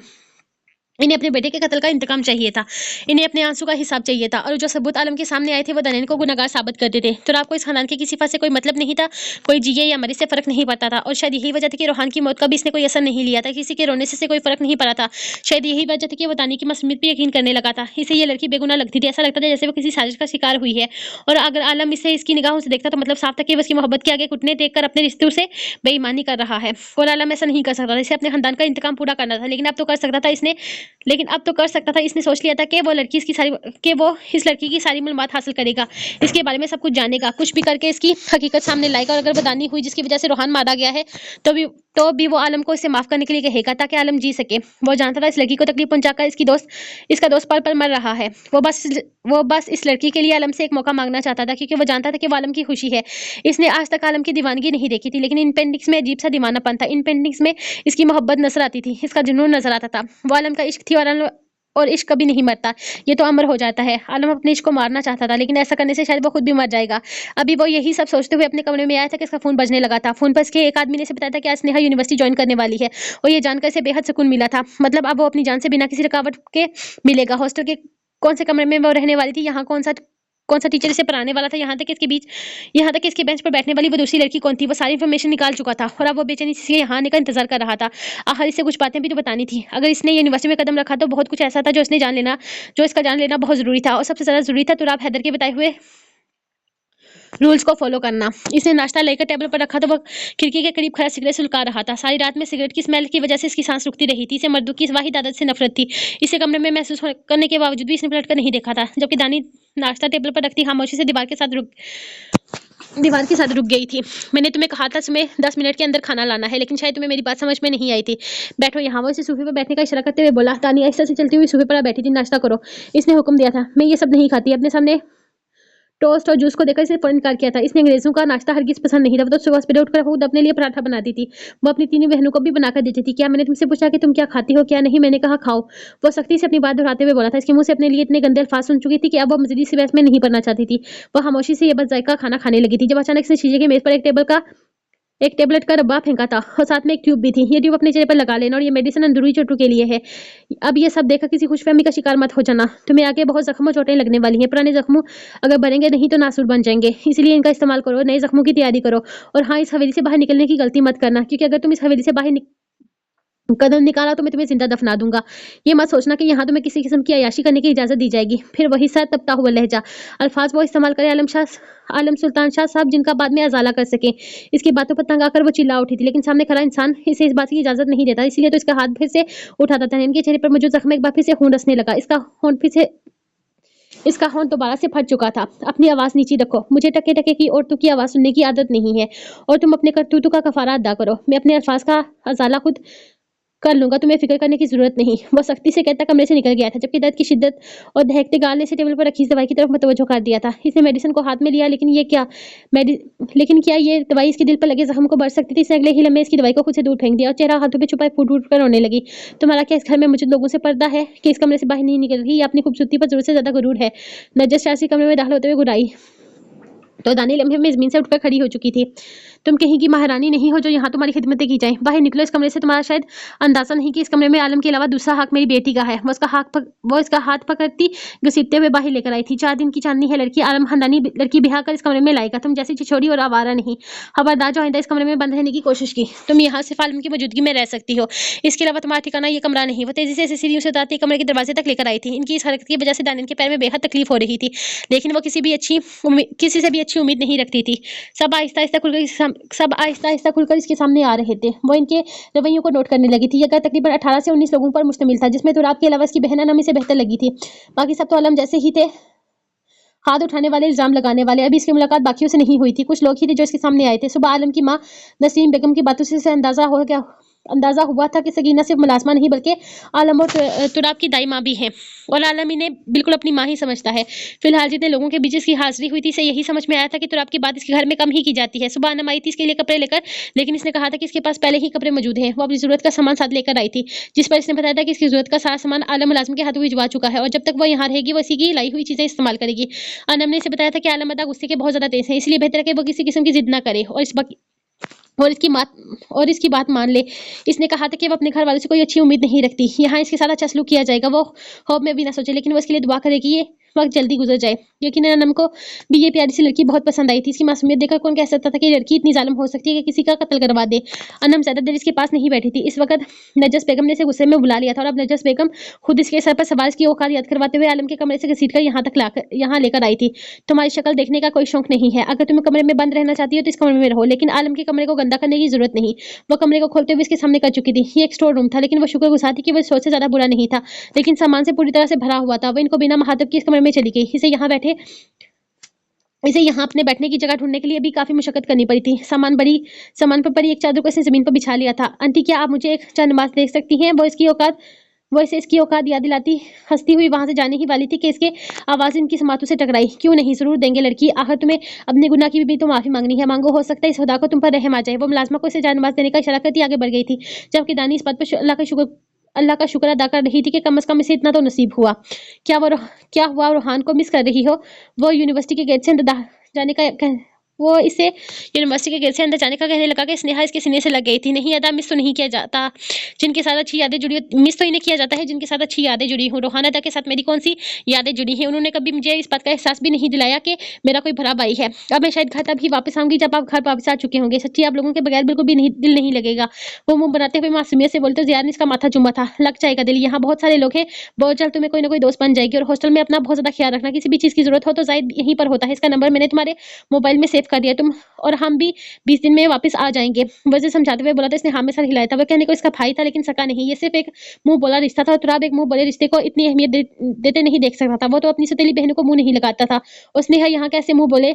इन्हें अपने बेटे के कत्ल का इंतकाम चाहिए था। इन्हें अपने आंसू का हिसाब चाहिए था, और जो सबूत आलम के सामने आए थे वो दनैन को गुनहगार साबित करते थे। तो आपको इस खानदान के किसी सिफा से कोई मतलब नहीं था। कोई जिए या मरे से फर्क नहीं पड़ता था, और शायद यही वजह थी कि रोहान की मौत का भी इसने कोई असर नहीं लिया था। किसी के रोने से कोई फर्क नहीं पड़ा था। शायद यही वजह थी कि वो दानी की मासूमियत पर यकीन करने लगा था। इसे ये लड़की बेगुनाह लगती थी। ऐसा लगता था जैसे वो किसी साजिश का शिकार हुई है, और अगर आलम इसे इसकी निगाहों से देखता तो मतलब साफ था कि वो इसकी मोहब्बत के आगे घुटने टेक कर अपने रिश्तों से बेईमानी कर रहा है। और आलम ऐसा नहीं कर सकता था। इसे अपने खानदान का इंतकाम पूरा करना था, लेकिन अब तो कर सकता था। इसने सोच लिया था कि वो इस लड़की की सारी मालूमात हासिल करेगा, इसके बारे में सब कुछ जानेगा, कुछ भी करके इसकी हकीकत सामने लाएगा। और अगर वो दानी हुई जिसकी वजह से रोहान मारा गया है, तो भी वो आलम को इसे माफ करने के लिए कहेगा, ताकि आलम जी सके। वो जानता था इस लड़की को तकलीफ पहुंचाकर इसका दोस्त पल पल मर रहा है। वो बस इस लड़की के लिए आलम से एक मौका मांगना चाहता था, क्योंकि वो जानता था कि वो आलम की खुशी है। इसने आज तक आलम की दीवानगी नहीं देखी थी, लेकिन इन पेंटिंग्स में अजीब सा दीवानापन था। इन पेंटिंग्स में इसकी मोहब्बत नजर आती थी, इसका जुनून नजर आता था। वो आलम का इश्क थी, और इश्क कभी नहीं मरता, ये तो अमर हो जाता है। आलम अपने इश्क को मारना चाहता था, लेकिन ऐसा करने से शायद वो खुद भी मर जाएगा। अभी वो यही सब सोचते हुए अपने कमरे में आया था कि इसका फोन बजने लगा था। फोन पर इसके एक आदमी ने इसे बताया था कि आज स्नेहा यूनिवर्सिटी ज्वाइन करने वाली है, और ये जानकर इसे बेहद सुकून मिला था। मतलब अब वो अपनी जान से बिना किसी रुकावट के मिलेगा। हॉस्टल के कौन से कमरे में वो रहने वाली थी, यहाँ कौन सा टीचर इसे पढ़ाने वाला था, यहाँ तक कि इसके बेंच पर बैठने वाली वो दूसरी लड़की कौन थी, वो सारी इन्फॉर्मेशन निकाल चुका था। और अब वो बेचैनी से यहाँ आने का इंतजार कर रहा था। आखिर इसे कुछ बातें भी तो बतानी थी। अगर इसने यूनिवर्सिटी में कदम रखा तो बहुत कुछ ऐसा था जो इसका जान लेना बहुत जरूरी था, और सबसे ज्यादा जरूरी था तुराब हैदर के बताए हुए रूल्स को फॉलो करना। इसने नाश्ता लेकर टेबल पर रखा तो वो खिड़की के करीब खड़ा सिगरेट सुलगा रहा था। सारी रात में सिगरेट की स्मेल की वजह से इसकी सांस रुकती रही थी। इसे मर्दों की इस वाहिद आदत से नफरत थी। इसे कमरे में महसूस करने के बावजूद भी इसने पलट कर नहीं देखा था। जबकि दानी नाश्ता टेबल पर रखती खामोशी से दीवार के साथ रुक गई थी। मैंने तुम्हें कहा था तुम्हें 10 मिनट के अंदर खाना लाना है, लेकिन शायद तुम्हें मेरी बात समझ में नहीं आई थी। बैठो यहाँ। वो इसे सोफे पर बैठने का इशारा करते हुए बोला। दानी आहिस्ता से चलती हुई सोफे पर बैठी थी। नाश्ता करो, इसने हुक्म दिया था। मैं ये सब नहीं खाती। अपने सामने टोस्ट और जूस को देखकर इसने फौरन इनकार किया था। इसने अंग्रेजों का नाश्ता हरगिज पसंद नहीं था। वो तो सुबह सवेरे उठकर खुद अपने लिए पराठा बनाती थी। वो अपनी तीनों बहनों को भी बनाकर देती थी। क्या मैंने तुमसे पूछा कि तुम क्या खाती हो क्या नहीं? मैंने कहा खाओ। वो सख्ती से अपनी बात दोहराते हुए बोला था। इसके मुंह से अपने लिए इतने गंदे अल्फाज सुन चुकी थी कि अब वो मजलिस इसी बहस में नहीं पड़ना चाहती थी। वो खामोशी से ये बस जायका खाना खाने लगी थी जब अचानक से शीशे की मेज पर एक टेबलेट का डब्बा फेंका था और साथ में एक ट्यूब भी थी। ये ट्यूब अपने चेहरे पर लगा लेना और ये मेडिसिन अंदरूनी चोटों के लिए है। अब ये सब देखकर किसी खुशफहमी का शिकार मत हो जाना। तुम्हें आगे बहुत जख्मों चोटें लगने वाली हैं। पुराने जख्मों अगर भरेंगे नहीं तो नासूर बन जाएंगे, इसलिए इनका इस्तेमाल करो। नए जख्मों की तैयारी करो। और हाँ, इस हवेली से बाहर निकलने की गलती मत करना, क्योंकि अगर तुम इस हवेली से बाहर कदम निकाला तो मैं तुम्हें जिंदा दफना दूंगा। ये मत सोचना कि यहाँ तुम्हें किसी किस्म की अय्याशी करने की इजाजत दी जाएगी। फिर वही सर तपता हुआ लहजा अल्फाज वो इस्तेमाल करे आलम सुल्तान शाह साहब, जिनका बाद में अजाला कर सके। इसकी बातों पर तंग आकर वो चिल्ला उठी थी, लेकिन सामने खड़ा इंसान इसे इस बात की इजाजत नहीं देता, इसलिए तो इसका हाथ फिर से उठाता था। इनके चेहरे पर मौजूद जख्म एक बार फिर से खून रसने लगा। इसका होंठ दोबारा से फट चुका था। अपनी आवाज नीची रखो। मुझे टके टके की औरतों की आवाज सुनने की आदत नहीं है, और तुम अपने करतूतों का कफारा अदा करो। मैं अपने अल्फाज का अजाला खुद कर लूंगा, तुम्हें फिक्र करने की जरूरत नहीं। वह सख्ती से कहता कमरे से निकल गया था, जबकि दर्द की शिद्दत और दहकते गाल ने इसे टेबल पर रखी इस दवाई की तरफ मुतवज्जो कर दिया था। इसने मेडिसिन को हाथ में लिया, लेकिन क्या ये दवाई इसके दिल पर लगे जख्म को बढ़ सकती थी? इसने अगले ही लम्हे इसकी दवाई को खुद से दूर फेंक दिया और चेहरा हाथों पे छुपाए फूट फूट कर रोने लगी। तुम्हारा क्या इस घर में मौजूद लोगों से पर्दा है कि इस कमरे से बाहर नहीं निकल रही? या अपनी खूबसूरती पर जरूरत से ज्यादा गुरूर है? नजर शासी कमरे में दाखिल होते हुए गुराई तो दानी लम्हे में जमीन से उठकर खड़ी हो चुकी थी। तुम कहीं की महारानी नहीं हो जो यहाँ तुम्हारी खिदमतें की जाए। बाहर निकलो इस कमरे से। तुम्हारा शायद अंदाजा नहीं कि इस कमरे में आलम के अलावा दूसरा हक मेरी बेटी का है। वो इसका हाथ पकड़ती घसीटते हुए बाहर लेकर आई थी। 4 दिन की चांदनी है लड़की। आलम खानदानी लड़की ब्याह कर इस कमरे में लाएगा। तुम जैसी छिछोरी और आवारा नहीं। खबरदार जो आइंदा इस कमरे में बंद रहने की कोशिश की, तुम यहाँ सिर्फ आलम की मौजूदगी में रह सकती हो। इसके अलावा तुम्हारा ठिकाना ये कमरा नहीं। वो तेजी से सीढ़ियों से उतरती कमरे के दरवाजे तक लेकर आई थी। इनकी इस हरकत की वजह से दानिन के पैर में बेहद तकलीफ हो रही थी, लेकिन वो किसी से भी अच्छी उम्मीद नहीं रखती थी। सब आहिस्ता आहिस्ता खुलकर इसके सामने आ रहे थे। वो इनके रवैयों को नोट करने लगी थी। यह घर तकरीबन 18 से 19 लोगों पर मुश्तमिल था, जिसमें तुराब के अलावा इसकी बहन अनम इसे बेहतर लगी थी। बाकी सब तो आलम जैसे ही थे, हाथ उठाने वाले, इल्जाम लगाने वाले। अभी इसकी मुलाकात बाकियों से नहीं हुई थी। कुछ लोग ही थे जो इसके सामने आए थे। सुबह आलम की माँ नसीम बेगम की बातों से अंदाजा हुआ था कि सगीना सिर्फ मुलाजमा नहीं बल्कि आलम और तुराब की दाई माँ भी है, और आलम इन्हें बिल्कुल अपनी माँ ही समझता है। फिलहाल जितने लोगों के बीच इसकी हाजिरी हुई थी, इसे यही समझ में आया था कि तुराब की बात इसके घर में कम ही की जाती है। सुबह अनम आई थी इसके लिए कपड़े लेकर, लेकिन इसने कहा था कि इसके पास पहले ही कपड़े मौजूद हैं। वो अपनी जरूरत का सामान साथ लेकर आई थी, जिस पर इसने बताया था कि इसकी जरूरत का सारा सामान आलम मुलाजिम के हाथों भिजवा चुका है, और जब तक वो यहाँ रहेगी वो इसी की लाई हुई चीजें इस्तेमाल करेगी। अनम ने इसे बताया था कि आलम अदा गुस्से के बहुत ज्यादा तेज है, इसलिए बेहतर है कि वो किसी किस्म की जिद ना करे और इसकी बात मान ले। इसने कहा था कि वो अपने घर वालों से कोई अच्छी उम्मीद नहीं रखती। यहाँ इसके साथ अच्छा सलूक किया जाएगा, वो खौफ में भी ना सोचे, लेकिन वो इसके लिए दुआ करेगी ये वक्त जल्दी गुजर जाए। यकीनन अनम को भी ये प्यारी सी लड़की बहुत पसंद आई थी। इसकी मासूमियत देखकर कौन कह सकता था कि लड़की इतनी जालिम हो सकती है कि किसी का कत्ल करवा दे। अनम ज्यादा देर इसके पास नहीं बैठी थी। इस वक्त नजस बेगम ने इसे गुस्से में बुला लिया था, और अब नजस बेगम खुद इसके सर पर सवार की औकात याद करवाते हुए आलम के कमरे से घसीट कर यहाँ लेकर आई थी। तुम्हारी शक्ल देखने का कोई शौक नहीं है। अगर तुम्हें कमरे में बंद रहना चाहती हो तो इस कमरे में रहो, लेकिन आलम के कमरे को गंदा करने की जरूरत नहीं। वो कमरे को खोलते हुए इसके सामने कर चुकी थी। ये एक स्टोर रूम था, लेकिन वो शुक्रगुजार थी कि वो सोच से ज्यादा बुरा नहीं था, लेकिन सामान से पूरी तरह से भरा हुआ था। वो इनको बिना महातब के इस कमरे में चली गई। इसे यहाँ अपने बैठने की जगह ढूंढने के लिए भी काफी मुशक्कत करनी पड़ी थी। सामान पर पड़ी एक चादर को इसने जमीन पर बिछा लिया था। आंटी, क्या आप मुझे एक चंद नमाज देख सकती हैं? वो इसे इसकी औकात याद दिलाती हंसती हुई वहां से जाने ही वाली थी कि इसके आवाज इनकी समातों से टकराई। क्यों नहीं, जरूर देंगे लड़की। आखिर तुम्हें अपने गुनाह की भी तो माफी मांगनी है। मांगो, हो सकता है इस खुदा को तुम पर रहम आ जाए। वो मुलाजमा को इसे जान नमाज देने का इशारा करती आगे बढ़ गई थी, जबकि दानी इस बात पर अल्लाह का शुक्र अदा कर रही थी कि कम से कम इसे इतना तो नसीब हुआ। क्या हुआ? रोहान को मिस कर रही हो? वो यूनिवर्सिटी के गेट से अंदर जाने का वो इसे यूनिवर्सिटी के गेट से अंदर जाने का कहने लगा कि स्नेहा इसके सीने से लग गई थी। नहीं अदा, मिस तो नहीं किया जाता जिनके साथ अच्छी यादें जुड़ी हो, मिस तो इन्हें किया जाता है जिनके साथ अच्छी यादें जुड़ी हो। रोहान अदा के साथ मेरी कौन सी यादें जुड़ी हैं? उन्होंने कभी मुझे इस बात का एहसास भी नहीं दिलाया कि मेरा कोई भरा भाई है। अब मैं शायद घर तभी वापस आऊंगी जब आप घर वापस आ चुके होंगे। सच्ची आप लोगों के बगैर बिल्कुल भी नहीं, दिल नहीं लगेगा। वो मुंह बनाते हुए मासूमियत से बोलते, जियाद ने इसका माथा चूमा था। लग जाएगा दिल, यहाँ बहुत सारे लोग हैं, बहुत जल्द तुम्हें कोई ना कोई दोस्त बन जाएगी। और हॉस्टल में अपना बहुत ज्यादा ख्याल रखना, किसी भी चीज की जरूरत हो तो जाहिद यहीं पर होता है। इसका नंबर मैंने तुम्हारे मोबाइल में सेव कर दिया। तुम और हम भी 20 दिन में वापस आ जाएंगे। वजह समझाते हुए बोला था। इसने हाँ में सर हिलाया था। वह कहने को इसका भाई था लेकिन सका नहीं, ये सिर्फ एक मुंह बोला रिश्ता था। तुराब एक मुंह बोले रिश्ते को इतनी अहमियत देते नहीं देख सकता था। वो तो अपनी सतीली बहनों को मुंह नहीं लगाता था। उसने यहाँ कैसे मुंह बोले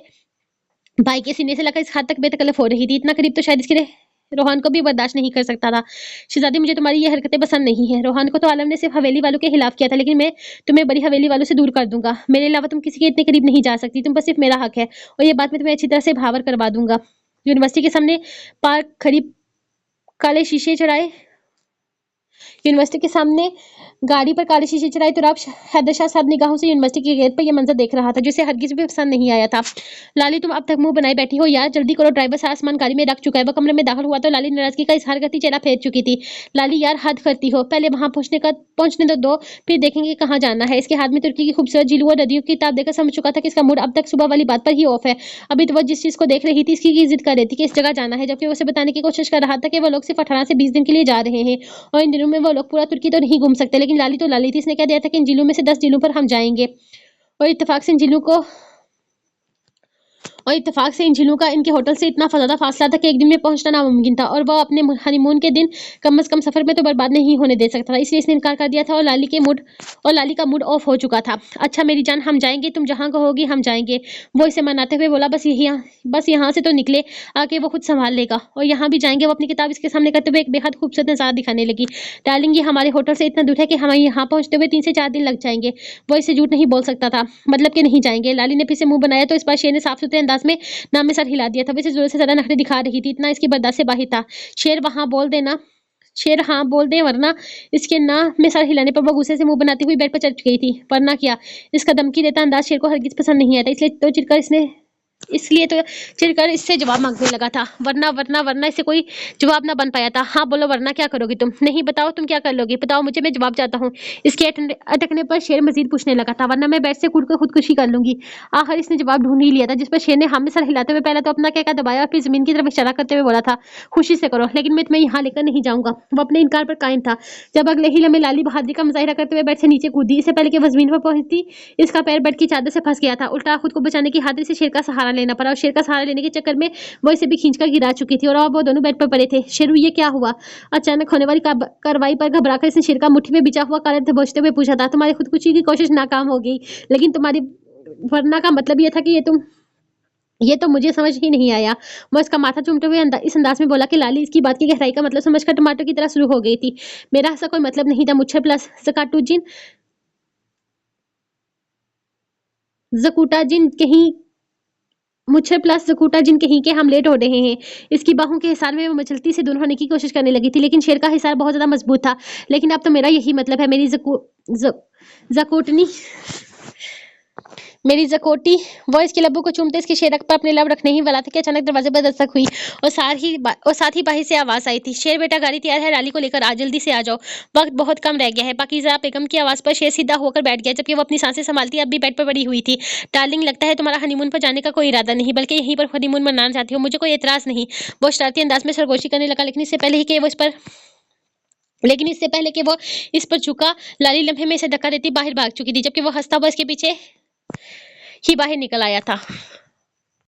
भाई के सीने से लगा इस हद तक बेतकल्लफ हो रही थी। इतना करीब तो शायद इसके रोहान को भी बर्दाश्त नहीं कर सकता था। शहजादी, मुझे तुम्हारी ये हरकतें पसंद नहीं है। रोहान को तो आलम ने सिर्फ हवेली वालों के खिलाफ किया था, लेकिन मैं तुम्हें बड़ी हवेली वालों से दूर कर दूंगा। मेरे अलावा तुम किसी के इतने करीब नहीं जा सकती। तुम पर सिर्फ मेरा हक है और ये बात मैं तुम्हें अच्छी तरह से भावर करवा दूंगा। यूनिवर्सिटी के सामने पार्क खड़ी काले शीशे चढ़ाए यूनिवर्सिटी के सामने गाड़ी पर काले शीशे चढ़ाए तो हैदर शाह साहब निगाहों से यूनिवर्सिटी के गेट पर यह मंजर देख रहा था, जिसे हरगिज भी पसंद नहीं आया था। लाली, तुम अब तक मुंह बनाए बैठी हो यार, जल्दी करो, ड्राइवर साहब आसमान गाड़ी में रख चुका है। वह कमरे में दाखिल हुआ तो लाली नाराजगी का इजहार करती चेहरा फेर चुकी थी। लाली यार हद करती हो, पहले वहां पहुंचने तो दो, फिर देखेंगे कहाँ जाना है। इसके हाथ में तुर्की की खूबसूरत झीलों और नदियों की किताब देखकर समझ चुका था कि इसका मूड अब तक सुबह वाली बात पर ही ऑफ है। अभी तो वह जिस चीज को देख रही थी इसकी जिद कर रही थी कि इस जगह जाना है, जबकि वो उसे बताने की कोशिश कर रहा था कि वो लोग सिर्फ 18 से 20 दिन के लिए जा रहे हैं और इन दिनों में वो लोग पूरा तुर्की तो नहीं घूम सकते। लेकिन लाली तो लाली थी, इसने कह दिया था कि इन जिलों में से 10 जिलों पर हम जाएंगे और इत्तेफाक से इन जिलों को और इत्तेफाक से इन झीलों का इनके होटल से इतना ज्यादा फासला था कि एक दिन में पहुंचना नामुमकिन था और वह अपने हनीमून के दिन कम से कम सफर में तो बर्बाद नहीं होने दे सकता था। इसलिए इसने इनकार कर दिया था और लाली का मूड ऑफ हो चुका था। अच्छा मेरी जान, हम जाएंगे, तुम जहां कहोगी हम जाएंगे। वो इसे मनाते हुए बोला, बस यहाँ से तो निकले, आके वो खुद संभाल लेगा। और यहाँ भी जाएंगे। वो अपनी किताब इसके सामने करते हुए एक बेहद खूबसूरत नजारा दिखाने लगी। डार्लिंग, ये हमारे होटल से इतना दूर है कि हमें यहाँ पहुंचते हुए 3 से 4 दिन लग जाएंगे। वो इसे झूठ नहीं बोल सकता था, मतलब कि नहीं जाएंगे। लाली ने फिर से मुंह बनाया तो इस बार शेर ने साफ सुथरे अंदाज में नाम में सर हिला दिया था। वैसे जरूरत से ज्यादा नखरे दिखा रही थी, इतना इसकी बर्दाश्त से बाहर था। शेर वहां बोल देना, शेर हाँ बोल दे, वरना इसके ना में सर हिलाने पर वो गुस्से से मुंह बनाती हुई बेड पर चढ़ गई थी। वरना क्या? इसका धमकी देता अंदाज शेर को हरगिज पसंद नहीं आता, इसलिए तो चिढ़कर इससे जवाब मांगने लगा था। वरना इससे कोई जवाब ना बन पाया था। हाँ बोलो, वरना क्या करोगी तुम? नहीं, बताओ तुम क्या कर लोगी, बताओ मुझे, मैं जवाब चाहता हूँ। इसके अटकने पर शेर मजीद पूछने लगा था। वरना मैं बेड से कूद कर खुदकुशी कर लूंगी। आखिर इसने जवाब ढूंढ ही लिया था, जिस पर शेर ने हाँ में सर हिलाते हुए पहले तो अपना कहका दबाया और फिर जमीन की तरफ इशारा करते हुए बोला था, खुशी से करो, लेकिन मैं तुम्हें यहाँ लेकर नहीं जाऊंगा। वो अपने इनकार पर कायम था। जब अगले ही लम्हे लाली बहादुरी का मुजाहिरा करते हुए बेड से नीचे कूदी, इससे पहले कि वो जमीन पर पहुंचती इसका पैर बेड की चादर से फंस गया था। उल्टा खुद को बचाने की खातिर से शेर का सहारा लेना पड़ा और शेर का सहारा लेने के चक्कर में वो इसे भी खींचकर गिरा चुकी थी और अब वो दोनों बेड पर पड़े थे। शेरू, ये क्या हुआ? अचानक होने वाली कार्रवाई पर घबराकर इसने शेर का मुट्ठी में बिछा हुआ काले दबोचते हुए पूछा था। तुम्हारी खुदकुशी की कोशिश नाकाम हो गई, लेकिन तुम्हारी वरना का मतलब ये था कि ये तो मुझे समझ ही नहीं आया। वो इसका माथा चूमते हुए इस अंदाज में बोला कि लाली इसकी बात की गहराई का मतलब समझकर टमाटर की तरह शुरू हो गई थी। मेरा ऐसा कोई मतलब नहीं था। मुझे प्लस जकूटा जिन कहीं मुझे प्लस जकूटा जिन कहीं के हम लेट हो रहे हैं। इसकी बाहों के हिसार में वो मचलती से दूर होने की कोशिश करने लगी थी, लेकिन शेर का हिसार बहुत ज्यादा मजबूत था। लेकिन अब तो मेरा यही मतलब है, जकोटनी मेरी जकोटी। वो इसके लब्बों को चूमते इसके शेर पर अपने लब रखने ही वाला था कि अचानक दरवाजे पर दस्तक हुई और साथ ही बाहर से आवाज आई थी, शेर बेटा गाड़ी तैयार है, लाली को लेकर आ, जल्दी से आ जाओ, वक्त बहुत कम रह गया है। पाकीज़ा बेगम की आवाज पर शेर सीधा होकर बैठ गया, जबकि वो अपनी सांसें संभालती अब भी बेड पर पड़ी हुई थी। डार्लिंग, लगता है तुम्हारा हनीमून पर जाने का कोई इरादा नहीं, बल्कि यहीं पर हनीमून मनाना चाहती हो। मुझे कोई एतराज नहीं। वो शरारती अंदाज में सरगोशी करने लगा, लेकिन इससे पहले कि वो इस पर झुका, लाली लम्हे में इसे धक्का देती बाहर भाग चुकी थी, जबकि वो हंसता हुआ इसके पीछे ही बाहर निकल आया था।